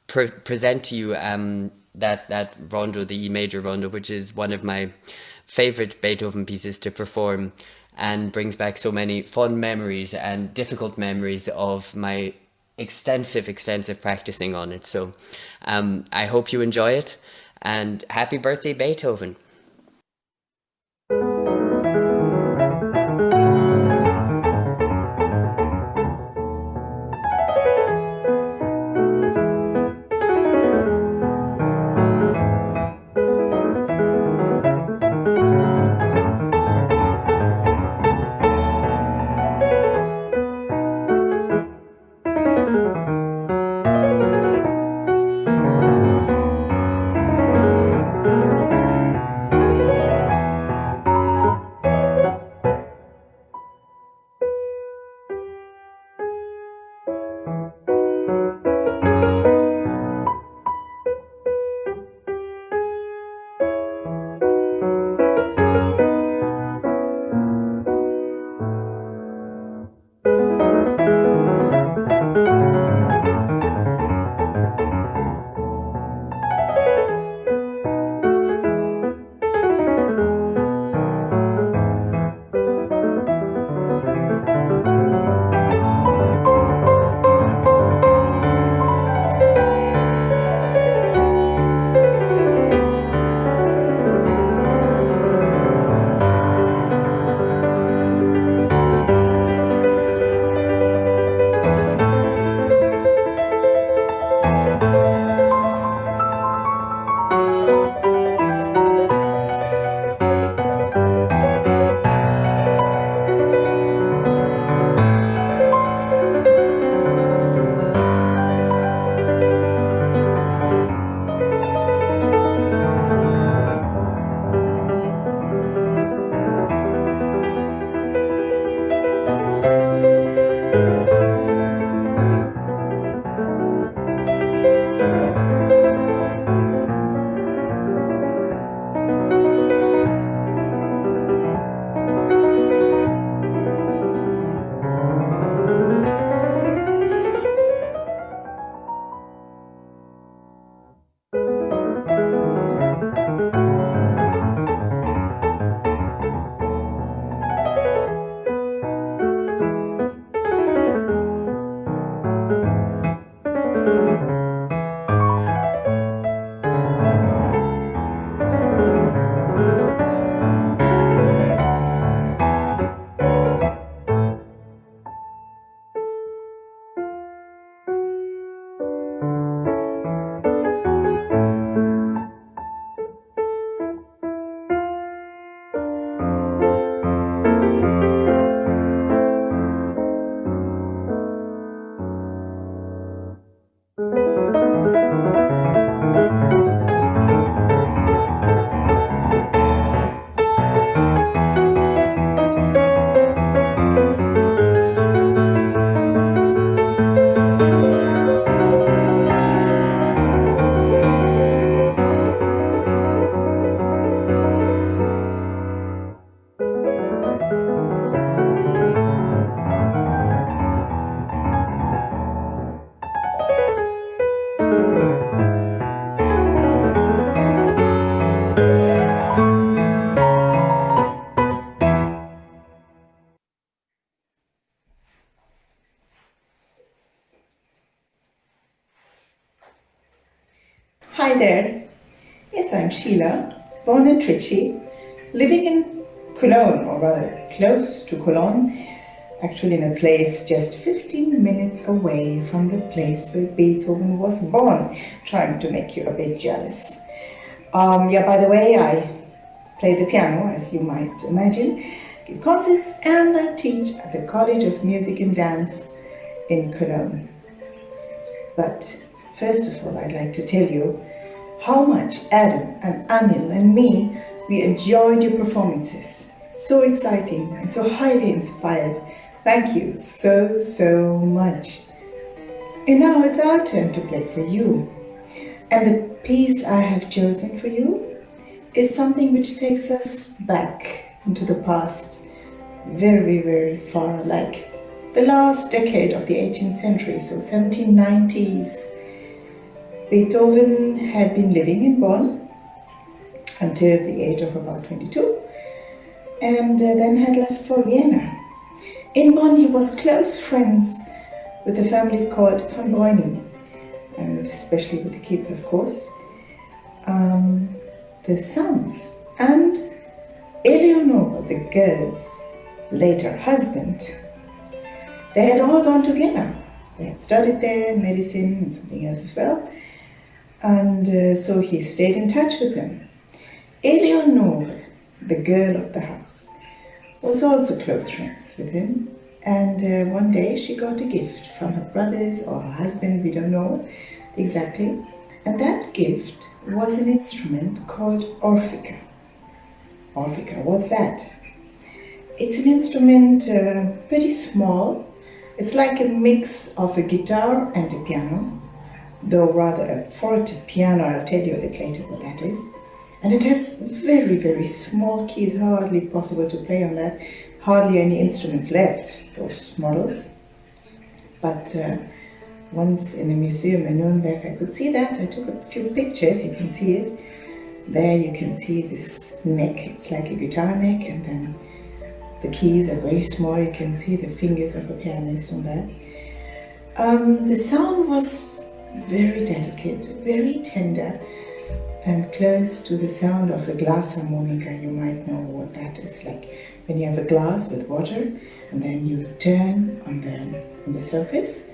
Speaker 5: present to you that rondo, the E major rondo, which is one of my favorite Beethoven pieces to perform, and brings back so many fond memories and difficult memories of my extensive practicing on it. So I hope you enjoy it, and happy birthday, Beethoven.
Speaker 6: Hi there. Yes, I'm Sheila, born in Trichy, living in Cologne, or rather close to Cologne, actually in a place just 15 minutes away from the place where Beethoven was born, trying to make you a bit jealous. By the way, I play the piano, as you might imagine, give concerts, and I teach at the College of Music and Dance in Cologne. But first of all, I'd like to tell you how much Adam and Anil and me, we enjoyed your performances. So exciting and so highly inspired. Thank you so much. And now it's our turn to play for you. And the piece I have chosen for you is something which takes us back into the past, very far, like the last decade of the 18th century, so 1790s. Beethoven had been living in Bonn until the age of about 22, and then had left for Vienna. In Bonn he was close friends with a family called von Breuning, and especially with the kids, of course, the sons, and Eleonore, the girl's later husband. They had all gone to Vienna. They had studied there, medicine and something else as well. And so he stayed in touch with them. Eleonore, the girl of the house, was also close friends with him. And one day she got a gift from her brothers or her husband, we don't know exactly. And that gift was an instrument called Orphica. Orphica, what's that? It's an instrument pretty small. It's like a mix of a guitar and a piano, though rather a forte piano. I'll tell you a bit later what that is. And it has very small keys, hardly possible to play on that. Hardly any instruments left, those models. But once in a museum in Nuremberg I could see that. I took a few pictures, you can see it. There you can see this neck, it's like a guitar neck, and then the keys are very small. You can see the fingers of a pianist on that. The sound was very delicate, very tender, and close to the sound of a glass harmonica. You might know what that is like. When you have a glass with water, and then you turn on the surface,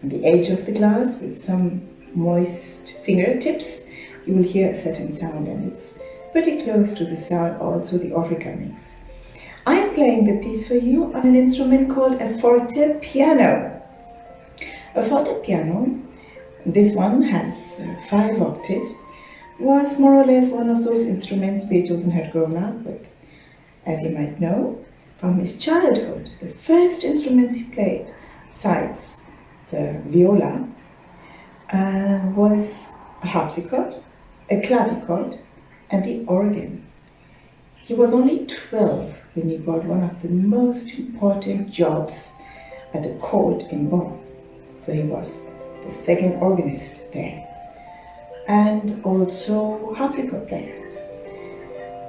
Speaker 6: on the edge of the glass with some moist fingertips, you will hear a certain sound, and it's pretty close to the sound also the Orphica makes. I am playing the piece for you on an instrument called a forte piano. A forte piano, this one has 5 octaves, was more or less one of those instruments Beethoven had grown up with. As you might know, from his childhood, the first instruments he played, besides the viola, was a harpsichord, a clavichord, and the organ. He was only 12 when he got one of the most important jobs at the court in Bonn. So he was the second organist there, and also harpsichord player.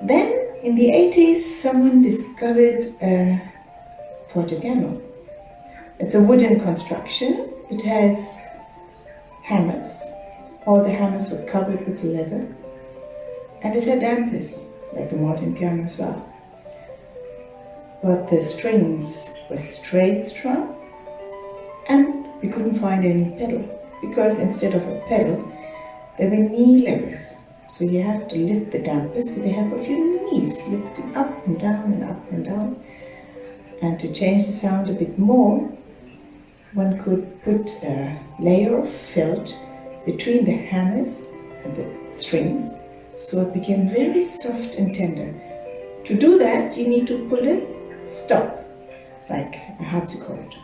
Speaker 6: Then in the 80s, someone discovered a fortepiano. It's a wooden construction. It has hammers. All the hammers were covered with leather, and it had dampers, like the modern piano as well. But the strings were straight strung, and we couldn't find any pedal, because instead of a pedal, there were knee levers. So you have to lift the dampers with the help of your knees, lifting up and down and up and down. And to change the sound a bit more, one could put a layer of felt between the hammers and the strings, so it became very soft and tender. To do that, you need to pull a stop, like a harpsichord.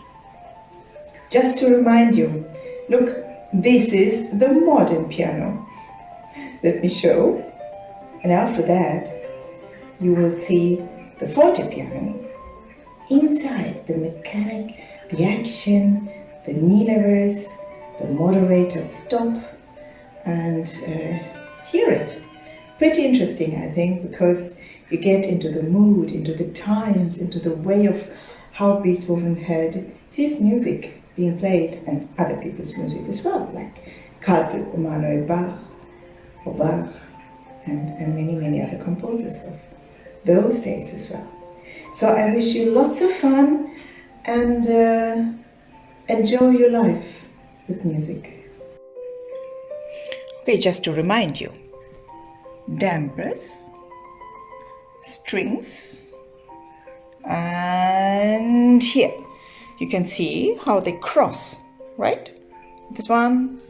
Speaker 6: Just to remind you, look, this is the modern piano. Let me show. And after that, you will see the fortepiano. Inside, the mechanic, the action, the knee levers, the moderator stop, and hear it. Pretty interesting, I think, because you get into the mood, into the times, into the way of how Beethoven had his music being played, and other people's music as well, like Carl Philipp Emanuel Bach, or Bach, and many other composers of those days as well. So I wish you lots of fun and enjoy your life with music. Okay, just to remind you, dampers, strings, and here you can see how they cross, right? This one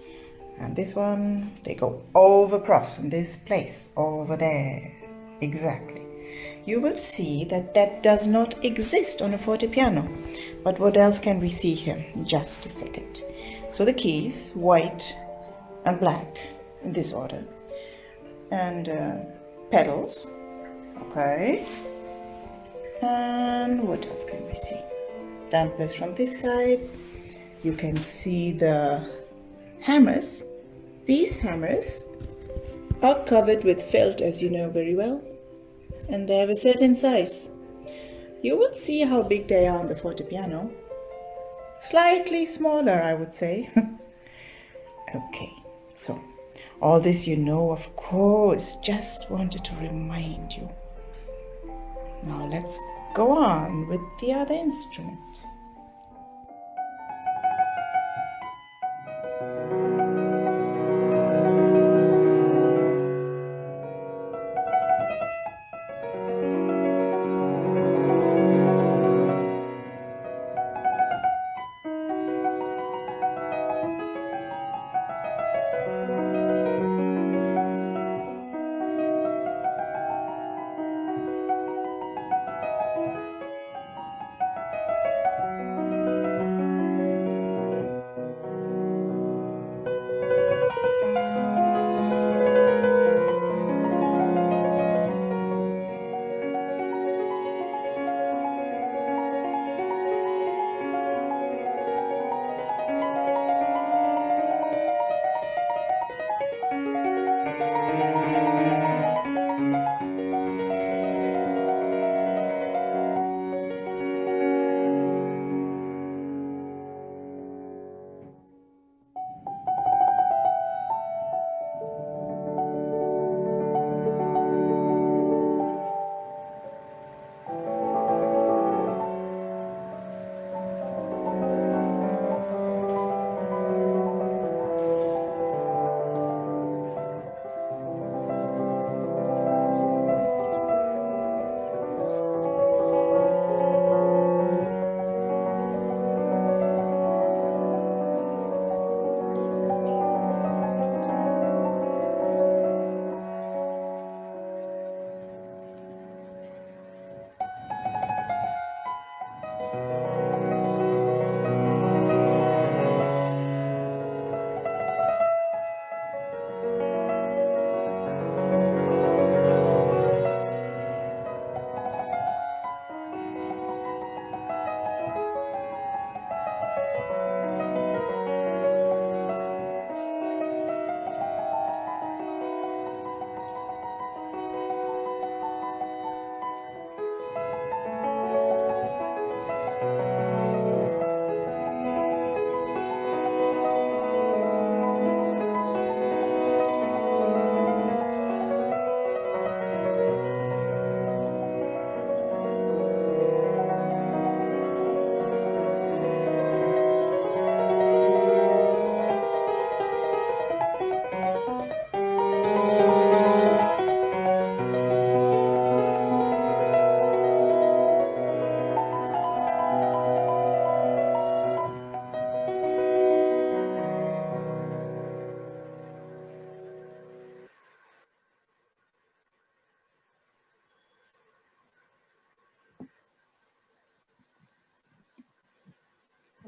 Speaker 6: and this one, they go over cross in this place, over there, exactly. You will see that that does not exist on a fortepiano. But what else can we see here? Just a second. So the keys, white and black in this order, and pedals, okay. And what else can we see? Dampers from this side. You can see the hammers. These hammers are covered with felt, as you know very well, and they have a certain size. You will see how big they are on the fortepiano. Slightly smaller, I would say. Okay, so all this you know, of course, just wanted to remind you. Now let's go on with the other instrument.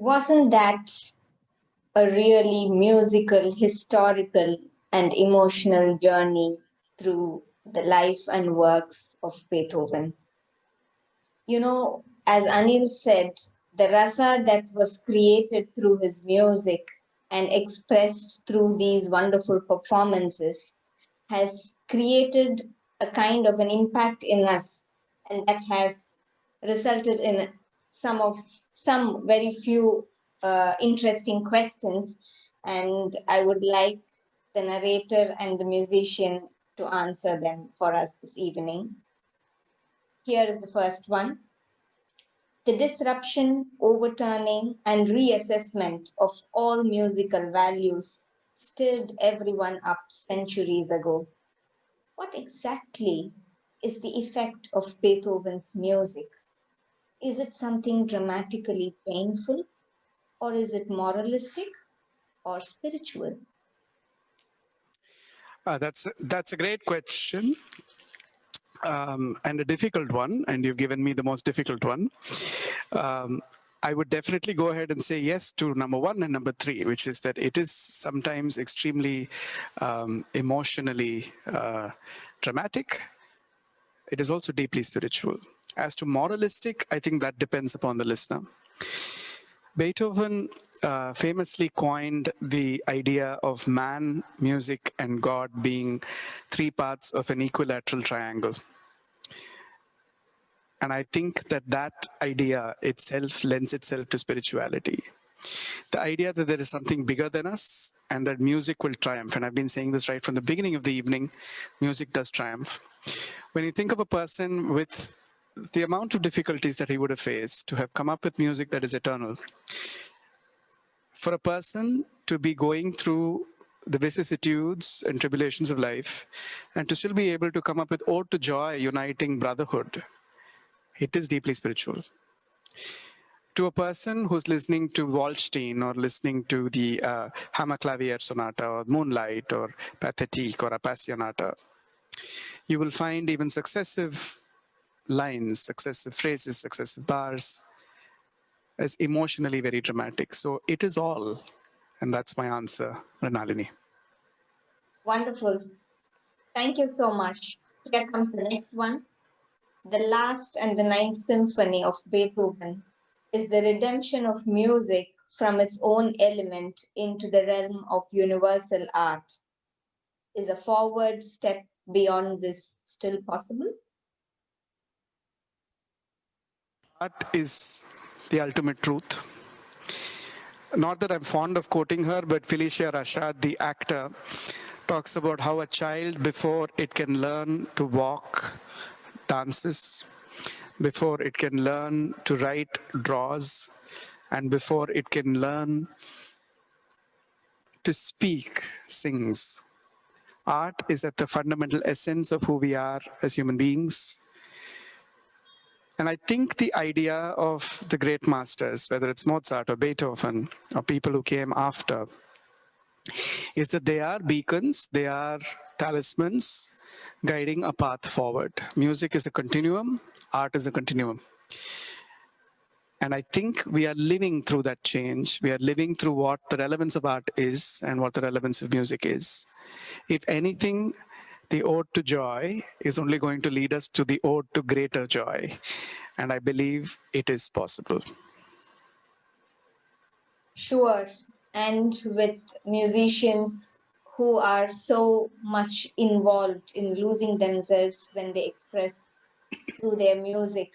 Speaker 1: Wasn't that a really musical, historical, and emotional journey through the life and works of Beethoven? You know, as Anil said, the rasa that was created through his music and expressed through these wonderful performances has created a kind of an impact in us, and that has resulted in some very few interesting questions. And I would like the narrator and the musician to answer them for us this evening. Here is the first one. The disruption, overturning, and reassessment of all musical values stirred everyone up centuries ago. What exactly is the effect of Beethoven's music? Is it something dramatically painful, or is it moralistic or spiritual?
Speaker 3: That's a great question. And a difficult one, and you've given me the most difficult one. I would definitely go ahead and say yes to number one and number three, which is that it is sometimes extremely emotionally dramatic. It is also deeply spiritual. As to moralistic, I think that depends upon the listener. Beethoven famously coined the idea of man, music, and God being three parts of an equilateral triangle. And I think that that idea itself lends itself to spirituality. The idea that there is something bigger than us and that music will triumph. And I've been saying this right from the beginning of the evening, music does triumph. When you think of a person with the amount of difficulties that he would have faced to have come up with music that is eternal, for a person to be going through the vicissitudes and tribulations of life and to still be able to come up with ode to joy, uniting brotherhood, it is deeply spiritual. To a person who's listening to Waldstein or listening to the Hammerklavier Sonata or Moonlight or Pathétique or Appassionata, you will find even successive lines, successive phrases, successive bars as emotionally very dramatic. So it is all. And that's my answer, Renalini.
Speaker 1: Wonderful. Thank you so much. Here comes the next one. The last and the ninth symphony of Beethoven is the redemption of music from its own element into the realm of universal art. Is a forward step beyond this still possible?
Speaker 3: Art is the ultimate truth. Not that I'm fond of quoting her, but Felicia Rashad, the actor, talks about how a child, before it can learn to walk, dances, before it can learn to write, draws, and before it can learn to speak, sings. Art is at the fundamental essence of who we are as human beings. And I think the idea of the great masters, whether it's Mozart or Beethoven or people who came after, is that they are beacons, they are talismans guiding a path forward. Music is a continuum, art is a continuum. And I think we are living through that change. We are living through what the relevance of art is and what the relevance of music is. If anything, the ode to joy is only going to lead us to the ode to greater joy. And I believe it is possible.
Speaker 1: Sure. And with musicians who are so much involved in losing themselves when they express through their music,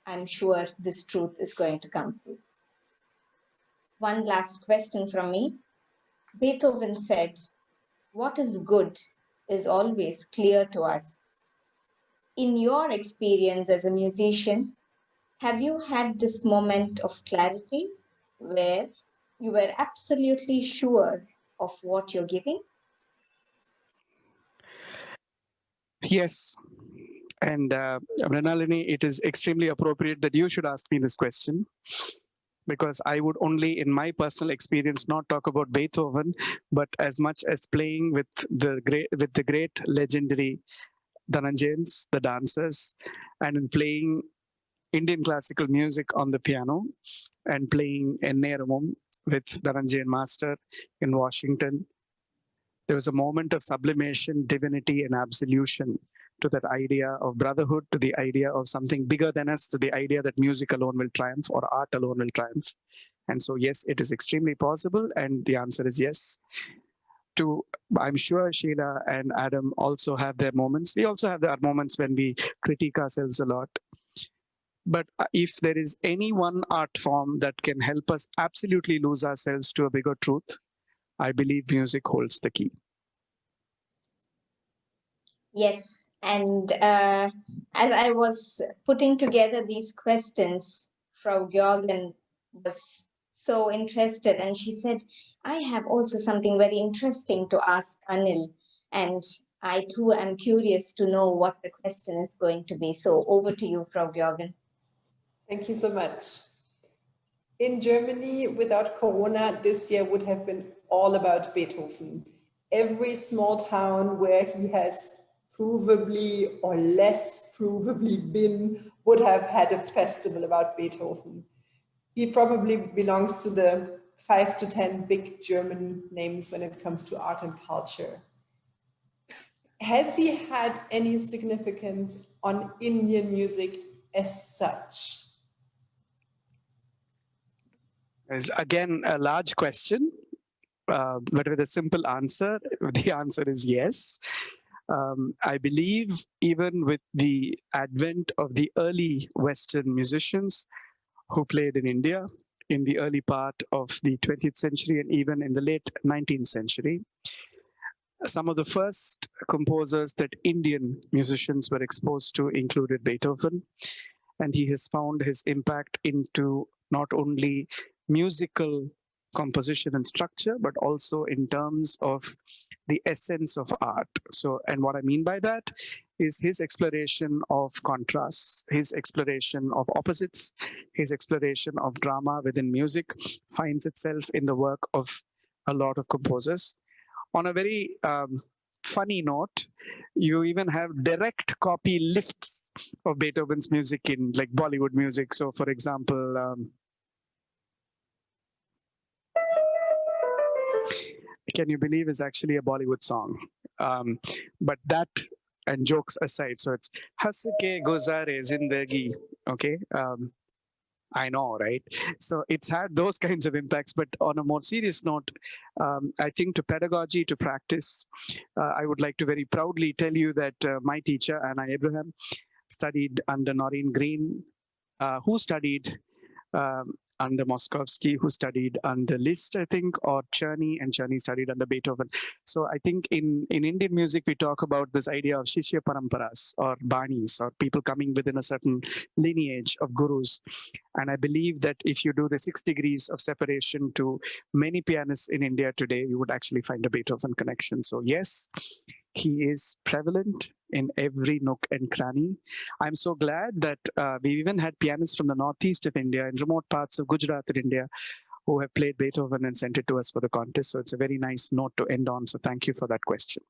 Speaker 1: I'm sure this truth is going to come through. One last question from me. Beethoven said, "What is good is always clear to us." In your experience as a musician, have you had this moment of clarity where you were absolutely sure of what you're giving?
Speaker 3: Yes. And Renalini, it is extremely appropriate that you should ask me this question, because I would only, in my personal experience, not talk about Beethoven, but as much as playing with the great legendary Dhananjayans, the dancers, and in playing Indian classical music on the piano and playing Enneramum with Dhananjayan Master in Washington. There was a moment of sublimation, divinity, and absolution to that idea of brotherhood, to the idea of something bigger than us, to the idea that music alone will triumph or art alone will triumph. And so, yes, it is extremely possible. And the answer is yes. I'm sure Sheila and Adam also have their moments. We also have our moments when we critique ourselves a lot. But if there is any one art form that can help us absolutely lose ourselves to a bigger truth, I believe music holds the key.
Speaker 1: Yes, and as I was putting together these questions, Frau Georgen was so interested, and she said, I have also something very interesting to ask Anil, and I too am curious to know what the question is going to be. So over to you, Frau Georgen.
Speaker 2: Thank you so much. In Germany, without Corona, this year would have been all about Beethoven. Every small town where he has provably or less provably been would have had a festival about Beethoven. He probably belongs to the 5 to 10 big German names when it comes to art and culture. Has he had any significance on Indian music as such?
Speaker 3: Is again a large question, but with a simple answer. The answer is yes. I believe even with the advent of the early Western musicians who played in India in the early part of the 20th century and even in the late 19th century, some of the first composers that Indian musicians were exposed to included Beethoven, and he has found his impact into not only musical composition and structure, but also in terms of the essence of art. So, and what I mean by that is his exploration of contrasts, his exploration of opposites, his exploration of drama within music finds itself in the work of a lot of composers. On a very funny note, you even have direct copy lifts of Beethoven's music in like Bollywood music. So, for example, Can You Believe is actually a Bollywood song. But that, and jokes aside, so it's Has ke guzare zindagi. Okay. I know, right? So it's had those kinds of impacts. But on a more serious note, I think to pedagogy, to practice, I would like to very proudly tell you that my teacher, Anna Abraham, studied under Noreen Green, who studied under Moskovsky, who studied under Liszt, I think, or Czerny, and Czerny studied under Beethoven. So I think in Indian music, we talk about this idea of Shishya Paramparas or Banis, or people coming within a certain lineage of gurus. And I believe that if you do the 6 degrees of separation to many pianists in India today, you would actually find a Beethoven connection. So yes, he is prevalent in every nook and cranny. I'm so glad that we even had pianists from the northeast of India and remote parts of Gujarat in India who have played Beethoven and sent it to us for the contest. So it's a very nice note to end on. So thank you for that question.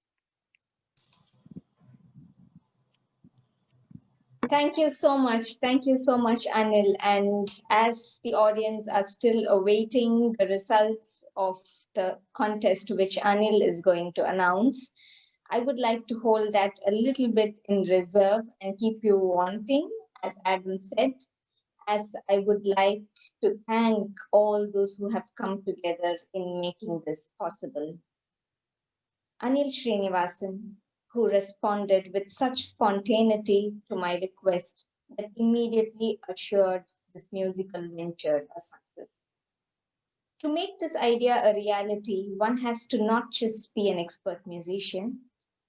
Speaker 1: Thank you so much. Thank you so much, Anil. And as the audience are still awaiting the results of the contest, which Anil is going to announce, I would like to hold that a little bit in reserve and keep you wanting, as Adam said, as I would like to thank all those who have come together in making this possible. Anil Srinivasan, who responded with such spontaneity to my request that immediately assured this musical venture a success. To make this idea a reality, one has to not just be an expert musician,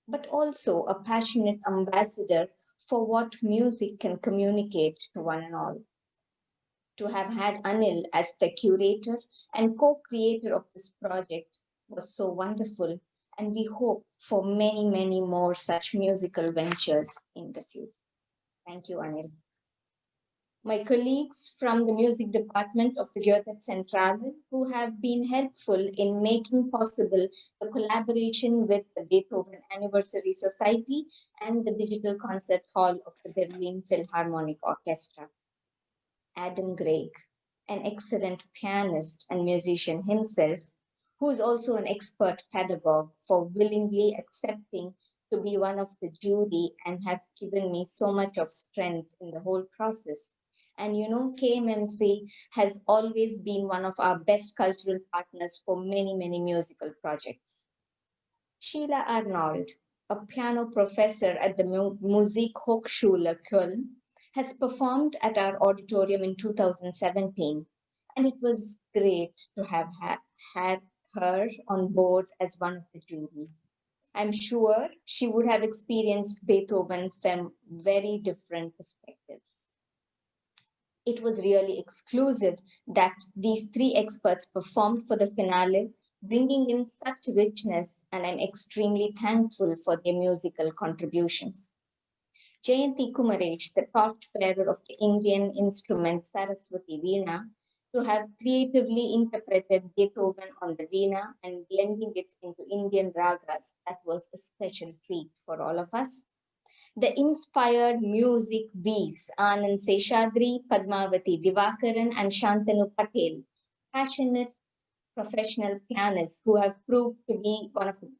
Speaker 1: but also a passionate ambassador for what music can communicate to one and all. To have had Anil as the curator and co-creator of this project was so wonderful, and we hope for many, many more such musical ventures in the future. Thank you, Anil. My colleagues from the music department of the Goethe-Institut who have been helpful in making possible the collaboration with the Beethoven Anniversary Society and the Digital Concert Hall of the Berlin Philharmonic Orchestra. Adam Gregg, an excellent pianist and musician himself, who is also an expert pedagogue, for willingly accepting to be one of the jury and have given me so much of strength in the whole process. And you know, KMMC has always been one of our best cultural partners for many, many musical projects. Sheila Arnold, a piano professor at the Musikhochschule Köln, has performed at our auditorium in 2017, and it was great to have had her on board as one of the jury. I'm sure she would have experienced Beethoven from very different perspectives. It was really exclusive that these three experts performed for the finale, bringing in such richness, and I'm extremely thankful for their musical contributions. Jayanti Kumaresh, the torchbearer of the Indian instrument Saraswati Veena, to have creatively interpreted Beethoven on the Veena and blending it into Indian ragas, that was a special treat for all of us. The inspired music bees, Anand Seshadri, Padmavati Divakaran, and Shantanu Patel, passionate professional pianists who have proved to be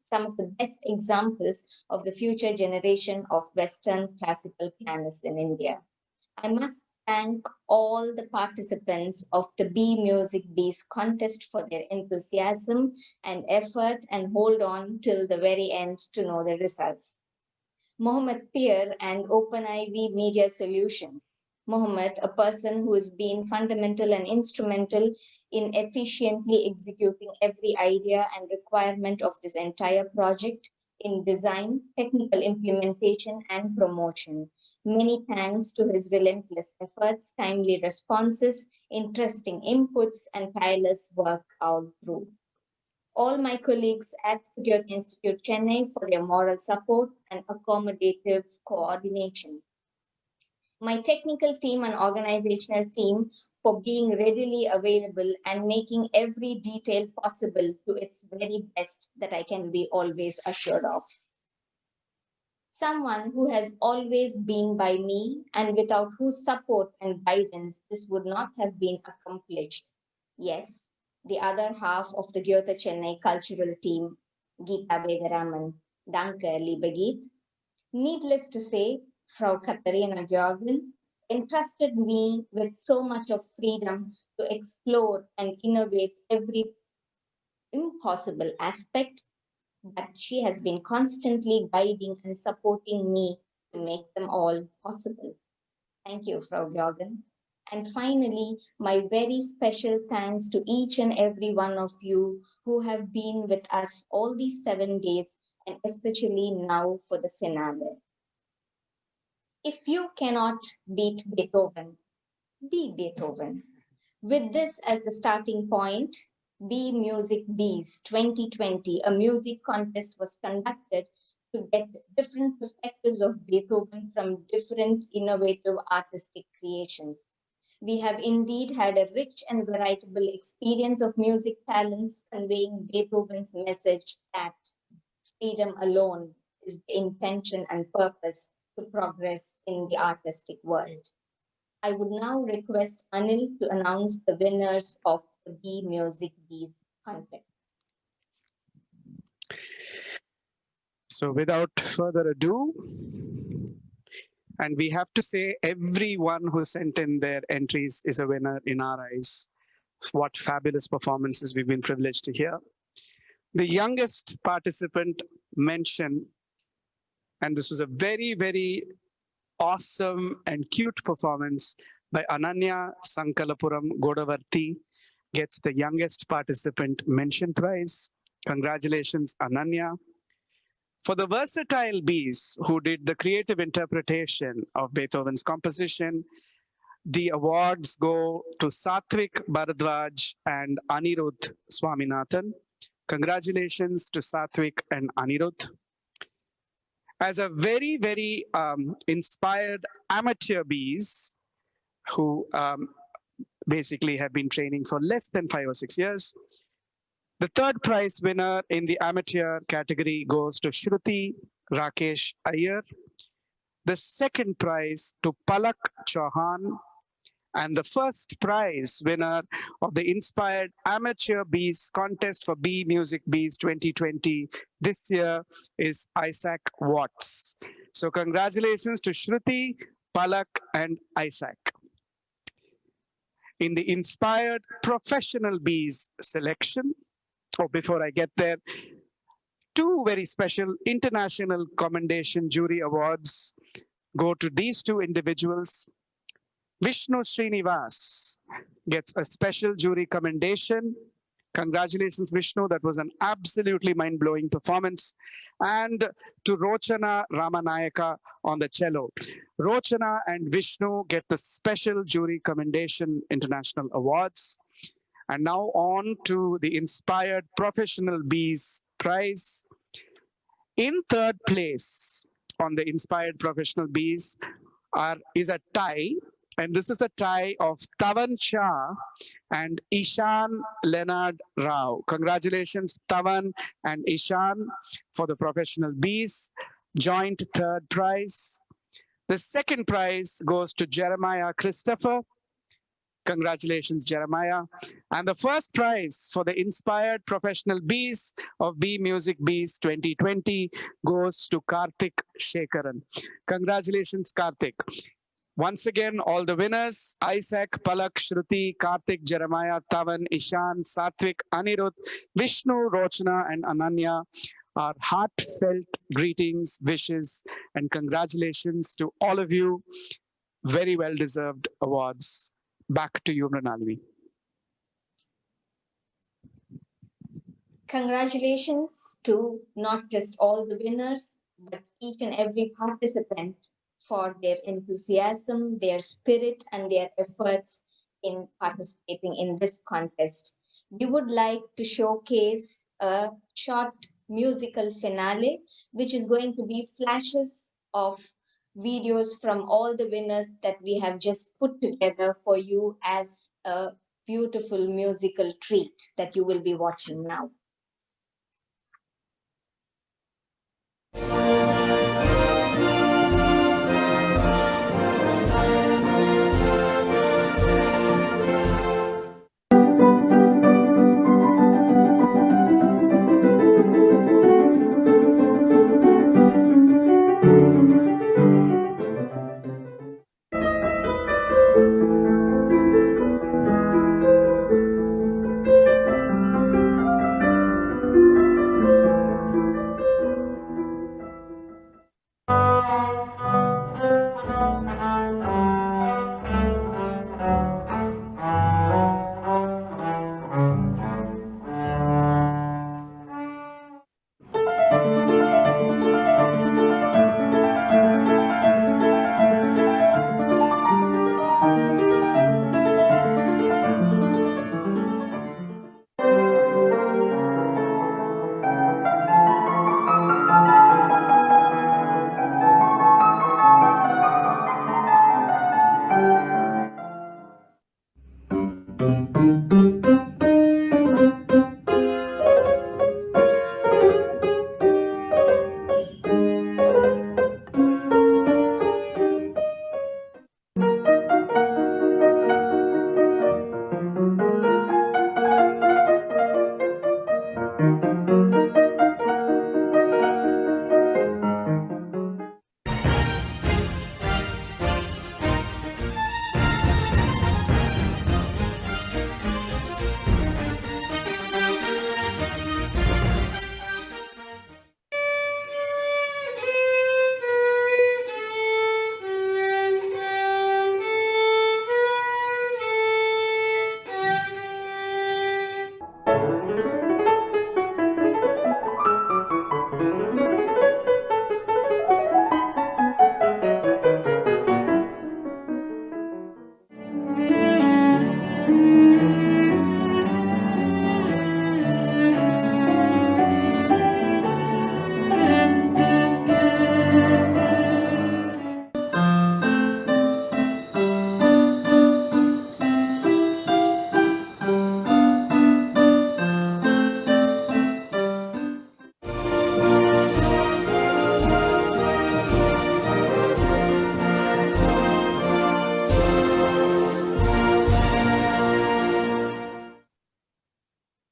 Speaker 1: some of the best examples of the future generation of Western classical pianists in India. I must thank all the participants of the Bee Music Bees contest for their enthusiasm and effort, and hold on till the very end to know the results. Mohammed Peer and OpenIV Media Solutions. Mohammed, a person who has been fundamental and instrumental in efficiently executing every idea and requirement of this entire project in design, technical implementation, and promotion. Many thanks to his relentless efforts, timely responses, interesting inputs, and tireless work all through. All my colleagues at the Goethe-Institut Chennai for their moral support and accommodative coordination. My technical team and organizational team for being readily available and making every detail possible to its very best that I can be always assured of. Someone who has always been by me and without whose support and guidance this would not have been accomplished. Yes, the other half of the Goethe Chennai cultural team, Geeta Vedaraman. Danke, liebe Geet. Needless to say, Frau Katharina Georgen entrusted me with so much of freedom to explore and innovate every impossible aspect, but she has been constantly guiding and supporting me to make them all possible. Thank you, Frau Georgen. And finally, my very special thanks to each and every one of you who have been with us all these 7 days, and especially now for the finale. If you cannot beat Beethoven, be Beethoven. With this as the starting point, Bee Music Bees 2020, a music contest was conducted to get different perspectives of Beethoven from different innovative artistic creations. We have indeed had a rich and veritable experience of music talents conveying Beethoven's message that freedom alone is the intention and purpose to progress in the artistic world. I would now request Anil to announce the winners of the Bee Music Bees contest.
Speaker 3: So without further ado, and we have to say everyone who sent in their entries is a winner in our eyes. What fabulous performances we've been privileged to hear. The youngest participant mentioned, and this was a very, very awesome and cute performance by Ananya Sankalapuram Godavarthi, gets the youngest participant mention prize. Congratulations, Ananya. For the versatile bees who did the creative interpretation of Beethoven's composition, the awards go to Satvik Bharadwaj and Anirudh Swaminathan. Congratulations to Satvik and Anirudh. As a very, very inspired amateur bees who basically have been training for less than 5 or 6 years, the third prize winner in the amateur category goes to Shruti Rakesh Iyer. The second prize to Palak Chauhan. And the first prize winner of the Inspired Amateur Bees Contest for Bee Music Bees 2020 this year is Isaac Watts. So congratulations to Shruti, Palak, and Isaac. In the Inspired Professional Bees selection, before I get there, 2 very special International Commendation Jury Awards go to these 2 individuals. Vishnu Srinivas gets a special jury commendation Congratulations, Vishnu. That was an absolutely mind-blowing performance. And to Rochana Ramanayaka on the cello. Rochana and Vishnu get the Special Jury Commendation International Awards. And now on to the Inspired Professional Bees Prize. In third place on the Inspired Professional Bees is a tie, and this is a tie of Tavan Shah and Ishan Leonard Rao. Congratulations, Tavan and Ishan, for the Professional Bees, joint third prize. The second prize goes to Jeremiah Christopher. Congratulations, Jeremiah. And the first prize for the Inspired Professional Bees of Bee Music Bees 2020 goes to Karthik Shekaran. Congratulations, Karthik. Once again, all the winners, Isaac, Palak, Shruti, Karthik, Jeremiah, Tavan, Ishan, Satvik, Anirudh, Vishnu, Rochana, and Ananya, our heartfelt greetings, wishes, and congratulations to all of you. Very well-deserved awards. Back to you, Mrinalini.
Speaker 1: Congratulations to not just all the winners, but each and every participant for their enthusiasm, their spirit, and their efforts in participating in this contest. We would like to showcase a short musical finale, which is going to be flashes of videos from all the winners that we have just put together for you as a beautiful musical treat that you will be watching now.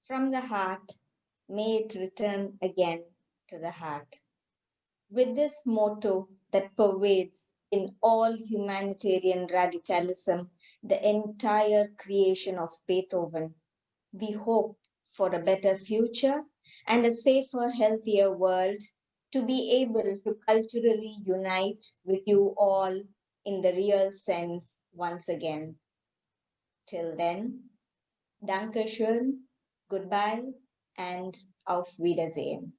Speaker 1: From the heart, may it return again to the heart. With this motto that pervades in all humanitarian radicalism the entire creation of Beethoven, we hope for a better future and a safer, healthier world, to be able to culturally unite with you all in the real sense once again. Till then, Dankeschön, Goodbye and auf Wiedersehen.